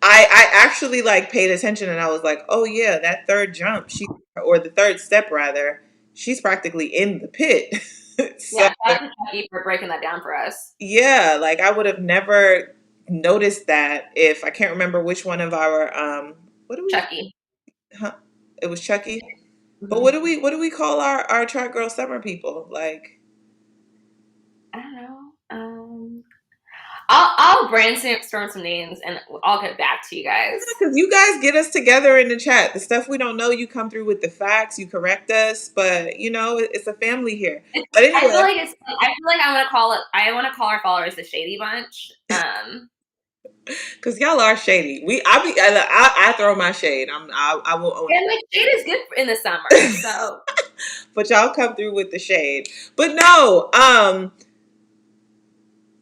I actually like paid attention and I was like, oh yeah, that third jump, or the third step rather, she's practically in the pit. So shout out to Chucky for breaking that down for us. yeah, like I would have never noticed that if I can't remember which one of our what do we Chucky. huh? It was Chucky. But Mm-hmm. what do we call our track girl summer people? Like I don't know. I'll brainstorm some names and I'll get back to you guys. because you guys get us together in the chat. The stuff we don't know, you come through with the facts, you correct us, but it's a family here. But I feel anyway, like I want to call it. I want to call our followers the Shady Bunch. because y'all are shady. I throw my shade. I will own And like shade is good in the summer, so but y'all come through with the shade. But no,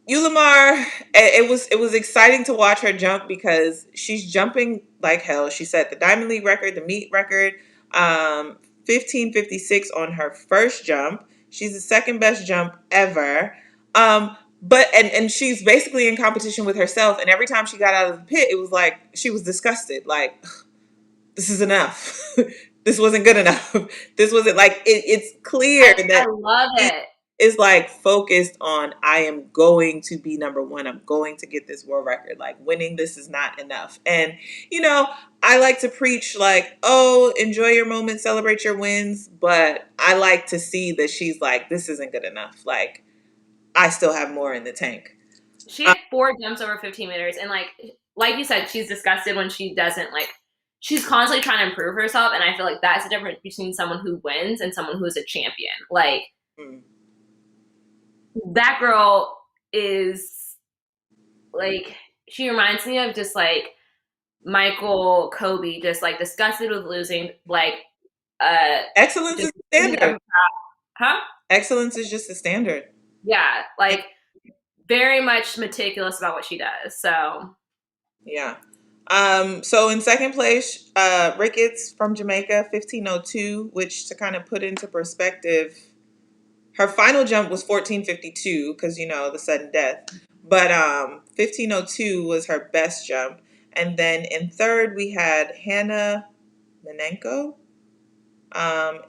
Ulamar, it was exciting to watch her jump because she's jumping like hell. She set the Diamond League record, the meet record, 15:56 on her first jump. She's the second best jump ever. But and she's basically in competition with herself. And every time she got out of the pit, it was like she was disgusted. Like, this is enough. This wasn't good enough. This wasn't like it's clear I that love it. is like focused on I am going to be number one. I'm going to get this world record. Like winning this is not enough. And I like to preach like, oh, enjoy your moment, celebrate your wins. But I like to see that she's like, this isn't good enough. Like I still have more in the tank. She had 4 jumps over 15 meters, and like you said, she's disgusted when she doesn't She's constantly trying to improve herself, and I feel like that's the difference between someone who wins and someone who's a champion. Like. That girl is like she reminds me of just like Michael Kobe, just like disgusted with losing. Like Excellence is the standard. Huh? Excellence is just the standard. Yeah, like very much meticulous about what she does. So yeah. So in second place, Ricketts from Jamaica, 15:02, which to kind of put into perspective, her final jump was 14:52 because the sudden death. But 15:02 was her best jump. And then in third we had Hannah Menenko.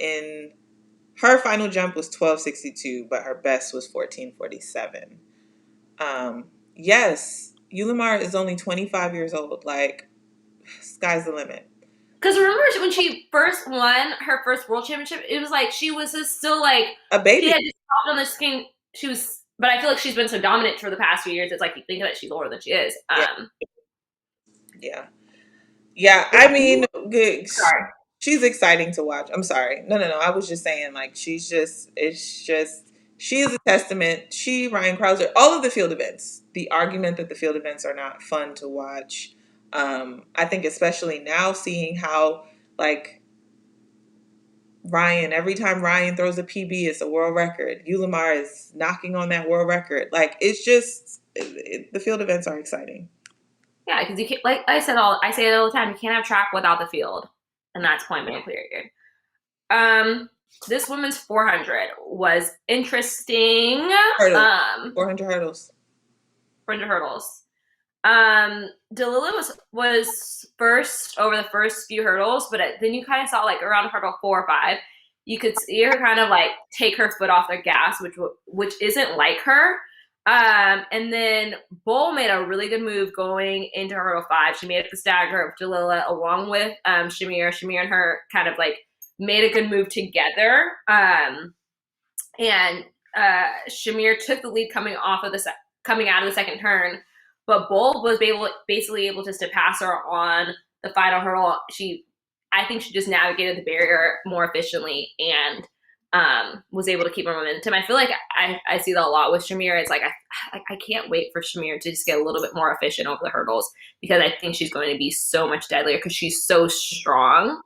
In her final jump was 12:62, but her best was 14:47. Yes, Ulamar is only 25 years old. Like, sky's the limit. Because remember when she first won her first world championship, it was like she was just still like a baby. She had just popped on the screen. She was, but I feel like she's been so dominant for the past few years. It's like you think that she's older than she is. Yeah. I mean, sorry. She's exciting to watch. I'm sorry. No. I was just saying, like, she is a testament. Ryan Krauser, all of the field events. The argument that the field events are not fun to watch. I think especially now seeing how, like, Ryan, every time Ryan throws a PB, it's a world record. Ulamar is knocking on that world record. Like, it's just, the field events are exciting. Yeah, because you can't, like I say it all the time, you can't have track without the field. And that's point blank period. This women's 400 was interesting. 400 hurdles. 400 hurdles. Delila was first over the first few hurdles, but then you kind of saw like around hurdle 4 or 5, you could see her kind of like take her foot off the gas, which isn't like her. And then Bull made a really good move going into hurdle 5. She made it the stagger of Delila along with Shamir. Shamir and her kind of like made a good move together. And Shamir took the lead coming out of the second turn. But Bull was basically able just to pass her on the final hurdle. I think she just navigated the barrier more efficiently and was able to keep her momentum. I feel like I see that a lot with Shamir. It's like I can't wait for Shamir to just get a little bit more efficient over the hurdles because I think she's going to be so much deadlier because she's so strong.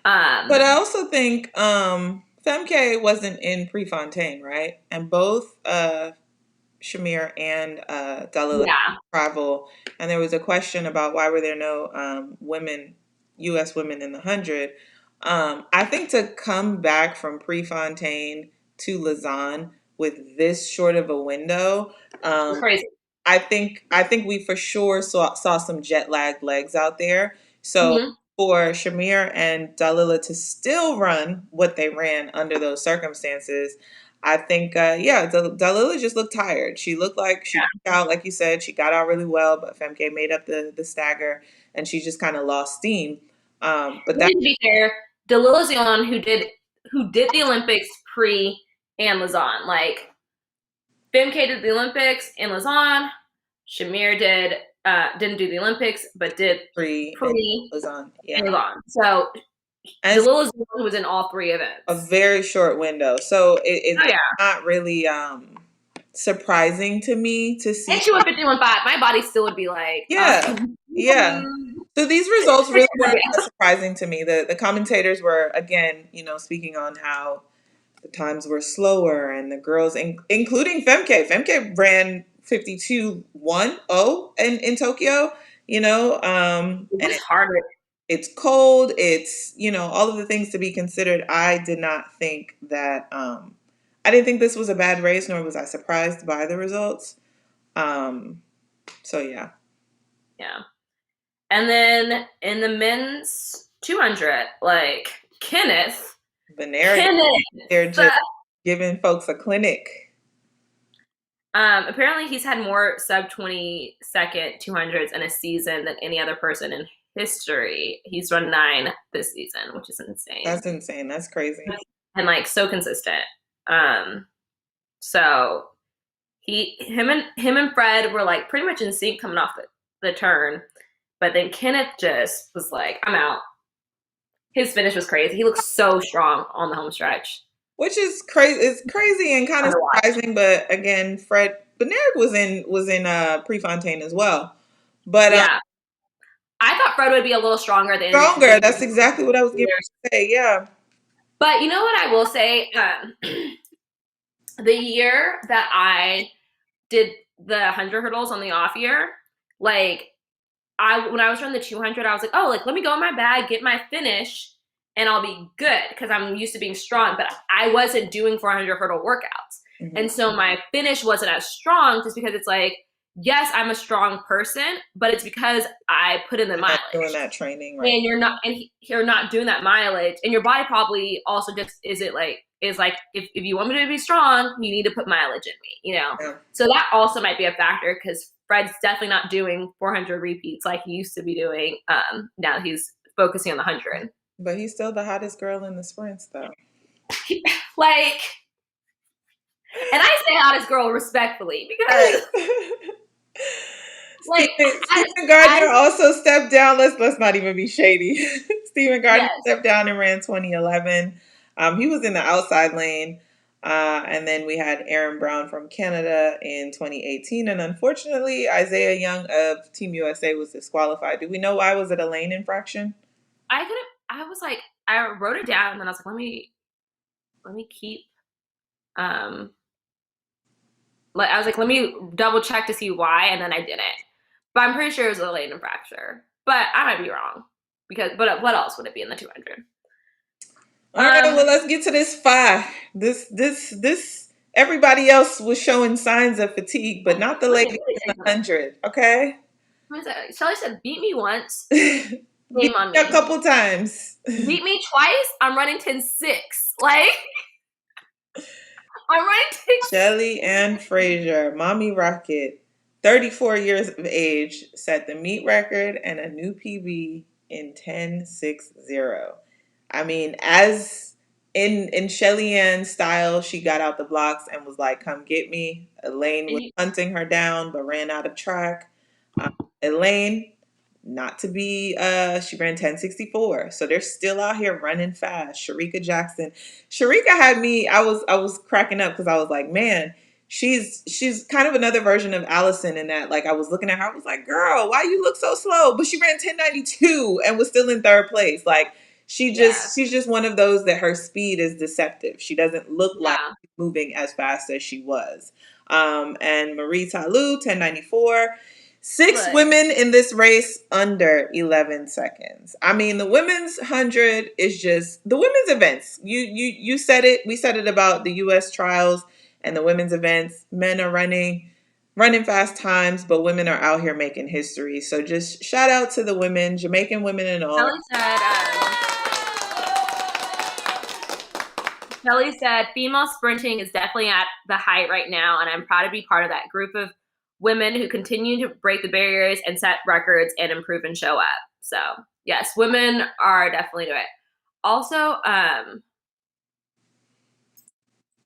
But I also think Femke wasn't in Prefontaine, right? And both Shamir and Dalila Yeah, travel, and there was a question about why were there no women, U.S. women in the 100. I think to come back from Prefontaine to Lausanne with this short of a window, it's um, crazy. I think we for sure saw some jet lagged legs out there. So Mm-hmm. for Shamir and Dalila to still run what they ran under those circumstances, I think Dalila just looked tired. She looked like she got out, like you said, she got out really well, but Femke made up the stagger, and she just kind of lost steam. But To that be fair, Dalila's the only one who did the Olympics pre and Lausanne. Like Femke did the Olympics in Lausanne. Shamir didn't do the Olympics, but did pre and pre was on, and yeah, Lausanne. So and it's Dalila's the one who was in all three a events. very short window, so Oh it's yeah, not really surprising to me to see. and she went 51.5. My body still would be like, Yeah, yeah. So these results really weren't that surprising to me. The commentators were again, speaking on how the times were slower and the girls, including Femke. Femke ran 52.10 in Tokyo. it And was harder. it's cold. It's all of the things to be considered. I did not think that. I didn't think this was a bad race, nor was I surprised by the results. So yeah. Yeah. And then in the men's 200, like Veneria, they're Kenneth, just giving folks a clinic. apparently he's had more sub 20-second 200s in a season than any other person in history. He's run 9 this season, which is insane. That's insane. That's crazy. And like so consistent. So him and Fred were like pretty much in sync coming off the turn. But then Kenneth just was like, I'm out. His finish was crazy. He looked so strong on the home stretch. Which is crazy. It's crazy and kind of surprising, but again, Fred Benerick was in Prefontaine as well. But Yeah. I thought Fred would be a little stronger than stronger. That's exactly what I was going to say. Yeah. But you know what I will say? The year that I did the 100 hurdles on the off year, like when I was running the 200, I was like, oh, like let me go in my bag, get my finish, and I'll be good because I'm used to being strong. But I wasn't doing 400 hurdle workouts, and so my finish wasn't as strong just because it's like, yes, I'm a strong person, but it's because I put in the mileage. Doing that training, right? And you're not doing that mileage, and your body probably also just is like if you want me to be strong, you need to put mileage in me, Yeah. So that also might be a factor because Fred's definitely not doing 400 repeats like he used to be doing. Now he's focusing on the 100. But he's still the hottest girl in the sprints, though. Like, and I say hottest girl respectfully because like Stephen Gardner also stepped down. Let's not even be shady. Stephen Gardner stepped down and ran 2011. He was in the outside lane. And then we had Aaron Brown from Canada in 2018. And unfortunately, Isaiah Young of Team USA was disqualified. Do we know why? Was it a lane infraction? I was like, I wrote it down and then I was like, let me keep, I was like, let me double check to see why. And then I didn't, but I'm pretty sure it was a lane fracture, but I might be wrong but what else would it be in the 200? All right, well, let's get to this 5. This everybody else was showing signs of fatigue, but not the lady in the 100. Okay. Shelly said, "Beat me once, beat on me a couple times. Beat me twice. I'm running 10.6. Like I'm running 10.6." Shelly-Ann Fraser, Mommy Rocket, 34 years of age, set the meet record and a new PB in 10.60. I mean, as in Shelly-Ann style, she got out the blocks and was like, come get me. Elaine was hunting her down, but ran out of track. Elaine not to be she ran 10:64. So they're still out here running fast. Sharika Jackson. Sharika had me, I was cracking up because I was like, man, she's kind of another version of Allison in that, like, I was looking at her, I was like, girl, why you look so slow? But she ran 10:92 and was still in third place. Like, Yeah. she's just one of those that her speed is deceptive. She doesn't look like Yeah. she's moving as fast as she was. And Marie Talu, 10:94. Six Look, women in this race under 11 seconds. I mean, the women's 100 is just the women's events. You said it. We said it about the US trials and the women's events. Men are running fast times, but women are out here making history. So just shout out to the women, Jamaican women and all. Kelly said, Kelly said, female sprinting is definitely at the height right now, and I'm proud to be part of that group of women who continue to break the barriers and set records and improve and show up. So, yes, women are definitely doing it. Also, I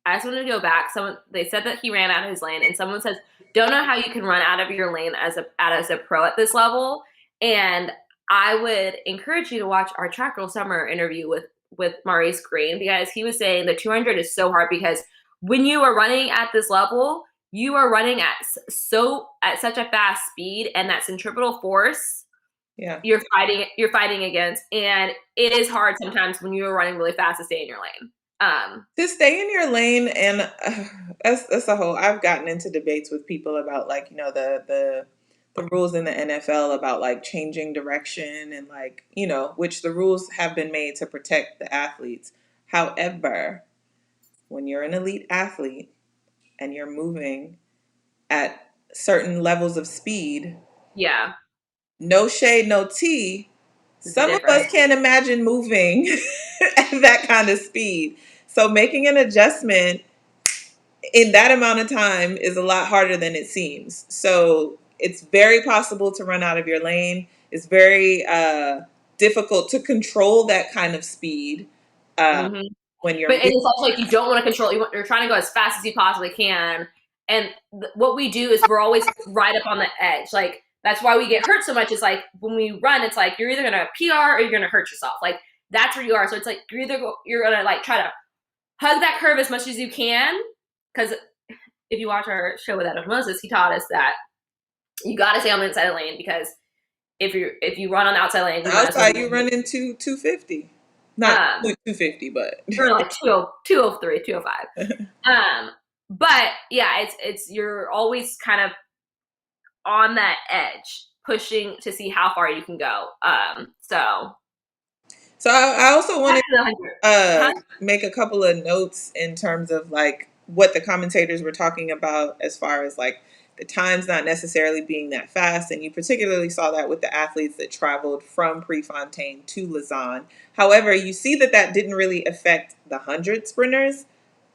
just wanted to go back. They said that he ran out of his lane, and someone says, "Don't know how you can run out of your lane as a pro at this level." And I would encourage you to watch our Track Girl Summer interview with Maurice Green, because he was saying the 200 is so hard because when you are running at this level, you are running at such a fast speed, and that centripetal force Yeah. you're fighting against, and it is hard sometimes when you're running really fast to stay in your lane. To stay in your lane, and that's a whole. I've gotten into debates with people about, like, the rules in the NFL about, like, changing direction, and, like, which the rules have been made to protect the athletes. However, when you're an elite athlete and you're moving at certain levels of speed, Yeah, no shade, no tea. it's Some of different. us can't imagine moving at that kind of speed. So making an adjustment in that amount of time is a lot harder than it seems. So it's very possible to run out of your lane. It's very difficult to control that kind of speed uh, Mm-hmm. when you're But moving. and it's also like you don't want to control. You're trying to go as fast as you possibly can. And what we do is we're always right up on the edge. Like that's why we get hurt so much. Is like when we run, it's like you're either gonna PR or you're gonna hurt yourself. Like that's where you are. So it's like you're gonna like try to hug that curve as much as you can. Because if you watch our show with Adam Moses, he taught us that you got to stay on the inside of the lane, because if you run on the outside lane, you might as well Outside, be you run into 250. Not um 250, but or like 203, 205. But yeah, it's you're always kind of on that edge, pushing to see how far you can go. So I also Back wanted to the 100. to Huh? make a couple of notes in terms of, like, what the commentators were talking about as far as, like, the times not necessarily being that fast. And you particularly saw that with the athletes that traveled from Prefontaine to Lausanne. However, you see that didn't really affect the 100 sprinters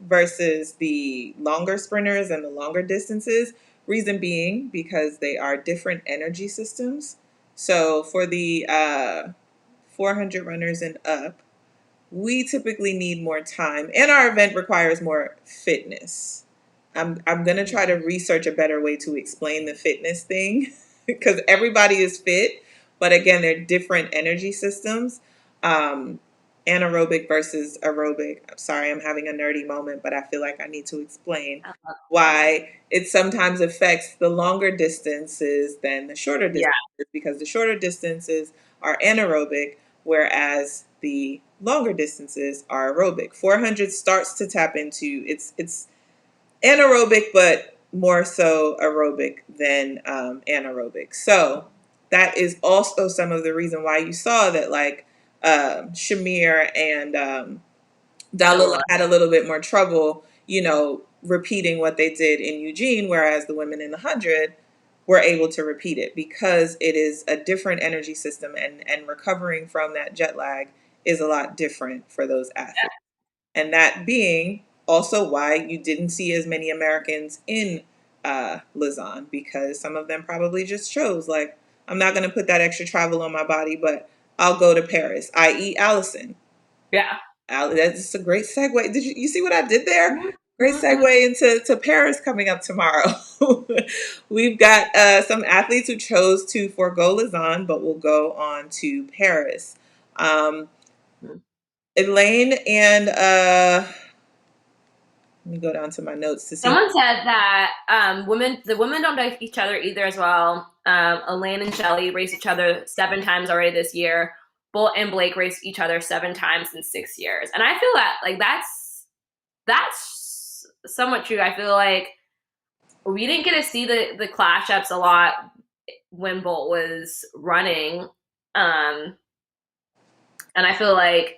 versus the longer sprinters and the longer distances. Reason being because they are different energy systems. So for the 400 runners and up, we typically need more time, and our event requires more fitness. I'm gonna try to research a better way to explain the fitness thing because everybody is fit, but again, they're different energy systems. Um, Anaerobic versus aerobic. I'm sorry, I'm having a nerdy moment, but I feel like I need to explain why it sometimes affects the longer distances than the shorter Yeah, distances, because the shorter distances are anaerobic, whereas the longer distances are aerobic. 400 starts to tap into it's anaerobic, but more so aerobic than anaerobic. So that is also some of the reason why you saw that, like, Shamir and Dalila Dela. had a little bit more trouble, repeating what they did in Eugene, whereas the women in the 100 were able to repeat it because it is a different energy system, and recovering from that jet lag is a lot different for those athletes. And that being also why you didn't see as many Americans in Lausanne, because some of them probably just chose, like, I'm not going to put that extra travel on my body, but I'll go to Paris, i.e. Allison. Yeah. That's a great segue. Did you see what I did there? Great segue into Paris coming up tomorrow. We've got some athletes who chose to forego Lausanne, but will go on to Paris. Um, Elaine and let me go down to my notes to see. Someone said that the women don't like each other either as well. Elaine and Shelly raced each other 7 times already this year. Bolt and Blake raced each other 7 times in 6 years, and I feel that like that's somewhat true. I feel like we didn't get to see the clash ups a lot when Bolt was running, and I feel like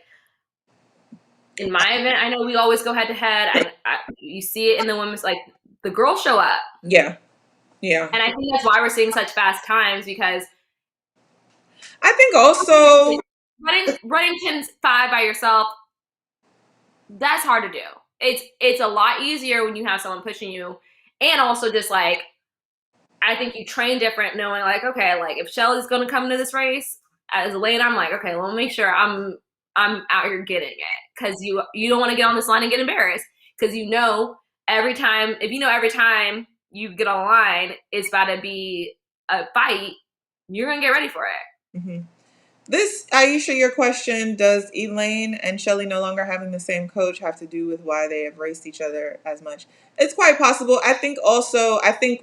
in my event, I know we always go head to head. You see it in the women's, like the girls show up. Yeah. And I think that's why we're seeing such fast times, because I think also running 10.5 by yourself, that's hard to do. It's a lot easier when you have someone pushing you, and also just like I think you train different, knowing like, okay, like if Shelly's going to come into this race as a lane, I'm like, okay, well, make sure I'm out here getting it, because you don't want to get on this line and get embarrassed, because every time you get on the line, it's about to be a fight. You're gonna get ready for it. Mm-hmm. This, Aisha, your question, does Elaine and Shelly no longer having the same coach have to do with why they have raced each other as much? It's quite possible. I think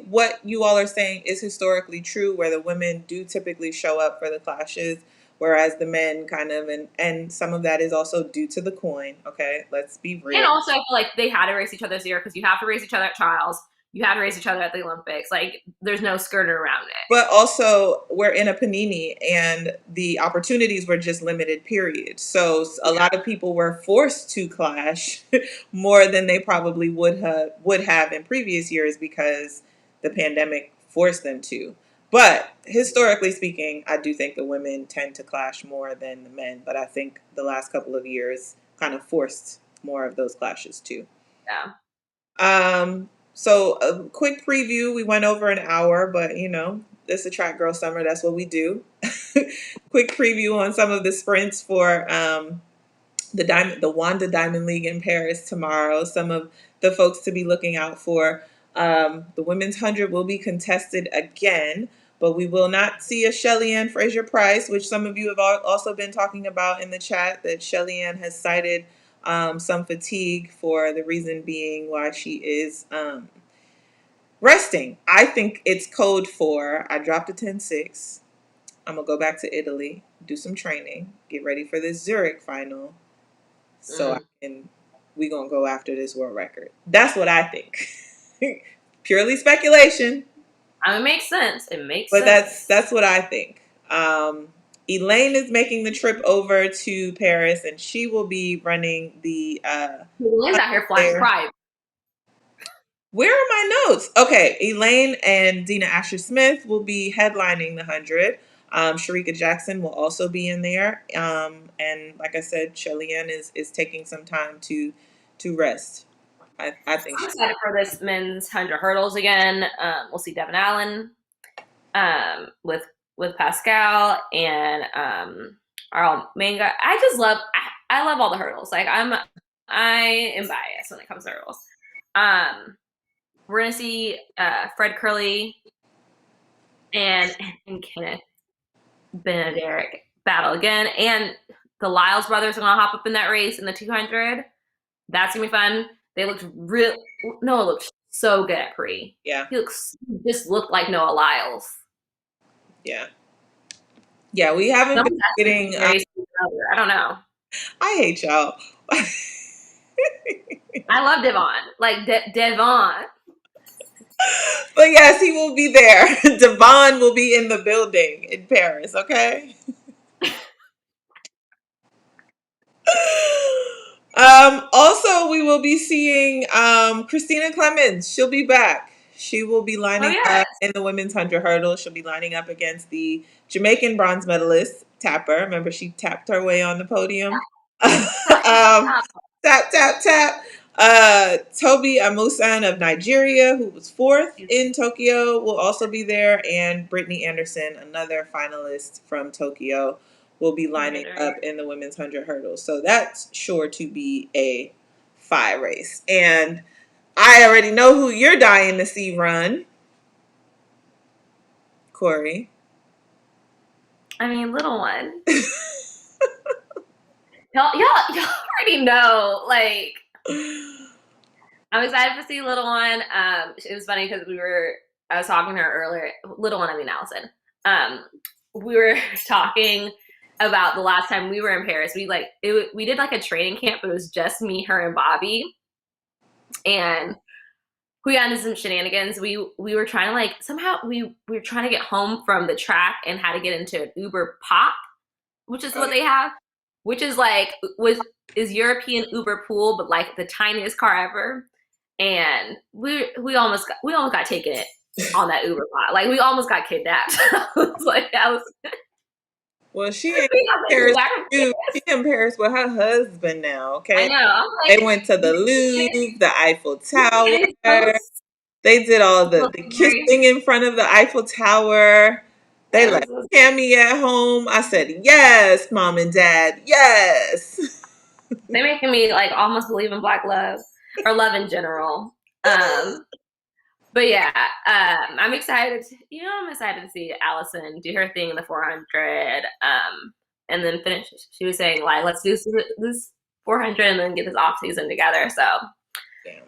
what you all are saying is historically true, where the women do typically show up for the clashes, whereas the men kind of, and some of that is also due to the coin. Okay, let's be real. And also, I feel like they had to race each other this year, because you have to race each other at trials. You have to race each other at the Olympics. Like, there's no skirting around it. But also, we're in a panini, and the opportunities were just limited periods. So a lot of people were forced to clash more than they probably would have in previous years, because the pandemic forced them to. But historically speaking, I do think the women tend to clash more than the men. But I think the last couple of years kind of forced more of those clashes too. Yeah. So a quick preview. We went over an hour, but this is a track girl summer. That's what we do. Quick preview on some of the sprints for the Wanda Diamond League in Paris tomorrow. Some of the folks to be looking out for. The women's 100 will be contested again, but we will not see a Shelly-Ann Fraser-Price, which some of you have also been talking about in the chat, that Shelly-Ann has cited some fatigue, for the reason being why she is resting. I think it's code for I dropped a 10.6. I'm going to go back to Italy, do some training, get ready for this Zurich final. So we're going to go after this world record. That's what I think. Purely speculation. It makes sense. It makes sense. But that's what I think. Elaine is making the trip over to Paris, and she will be running the Elaine's out here flying pride. Where are my notes? Okay, Elaine and Dina Asher-Smith will be headlining the 100. Sharika Jackson will also be in there. And like I said, Shelly-Ann is taking some time to rest. I think I'm excited for this men's 100 hurdles again. We'll see Devin Allen with Pascal and our main guy. I love all the hurdles. Like I am biased when it comes to hurdles. We're gonna see Fred Curley and Kenneth Benederic battle again, and the Lyles brothers are gonna hop up in that race in the 200. That's gonna be fun. They looked Noah looked so good at Pre. Yeah, he just looked like Noah Lyles. Yeah, we haven't been getting. I don't know. I hate y'all. I love Devon, like Devon. But yes, he will be there. Devon will be in the building in Paris. Okay. Also, we will be seeing Christina Clemens. She'll be back. She will be lining up in the women's 100 hurdle. She'll be lining up against the Jamaican bronze medalist, Tapper. Remember, she tapped her way on the podium. Tap, tap, tap. Toby Amusan of Nigeria, who was 4th in Tokyo, will also be there. And Brittany Anderson, another finalist from Tokyo, will be lining up in the women's 100 hurdles. So that's sure to be a fire race. And I already know who you're dying to see run. Kori. I mean, little one. Y'all already know. Like, I'm excited to see little one. It was funny because I was talking to her earlier. Little one, I mean Allison. We were talking about the last time we were in Paris. We did like a training camp, but it was just me, her, and Bobby, and we got into some shenanigans. We were trying to we were trying to get home from the track and had to get into an Uber Pop, which is what they have, which is is European Uber Pool, but like the tiniest car ever. And we almost got taken on that Uber Pop. Like, we almost got kidnapped. Well, she ain't in Paris with you. She in Paris with her husband now, okay? I know. They went to the Louvre, the Eiffel Tower. They did all the kissing in front of the Eiffel Tower. They left Tammy at home. I said, yes, Mom and Dad, yes. They're making me like almost believe in Black love or love in general. But yeah, I'm excited. I'm excited to see Allison do her thing in the 400, and then finish. She was saying like, let's do this 400 and then get this off season together. So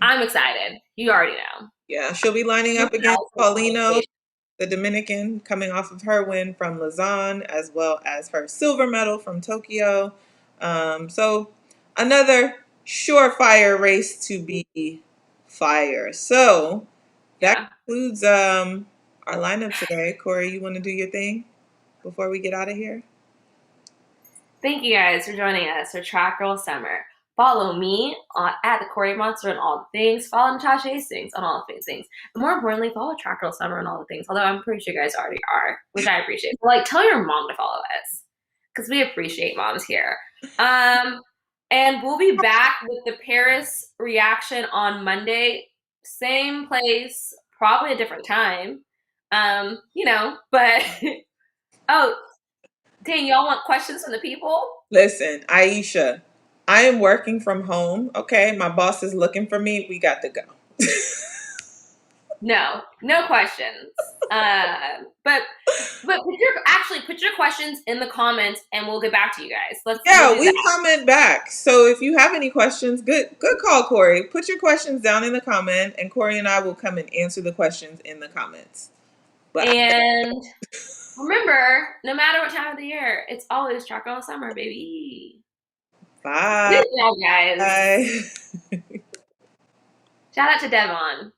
I'm excited. You already know. Yeah, she'll be lining up against Paulino, the Dominican, coming off of her win from Lausanne, as well as her silver medal from Tokyo. So another surefire race to be fire. So that concludes our lineup today. Kori, you want to do your thing before we get out of here? Thank you guys for joining us for Track Girl Summer. Follow me at the Kori Monster on all the things. Follow Natasha Hastings on all the things. And more importantly, follow Track Girl Summer on all the things. Although I'm pretty sure you guys already are, which I appreciate. But like, tell your mom to follow us because we appreciate moms here. And we'll be back with the Paris reaction on Monday. Same place, probably a different time. But oh, dang, y'all want questions from the people? Listen, Aisha, I am working from home. Okay, my boss is looking for me. We got to go. No questions. But put your questions in the comments, and we'll get back to you guys. We comment back. So if you have any questions, good call, Kori. Put your questions down in the comment, and Kori and I will come and answer the questions in the comments. And remember, no matter what time of the year, it's always Track Girl Summer, baby. Bye. Good job, guys. Bye. Shout out to Devon.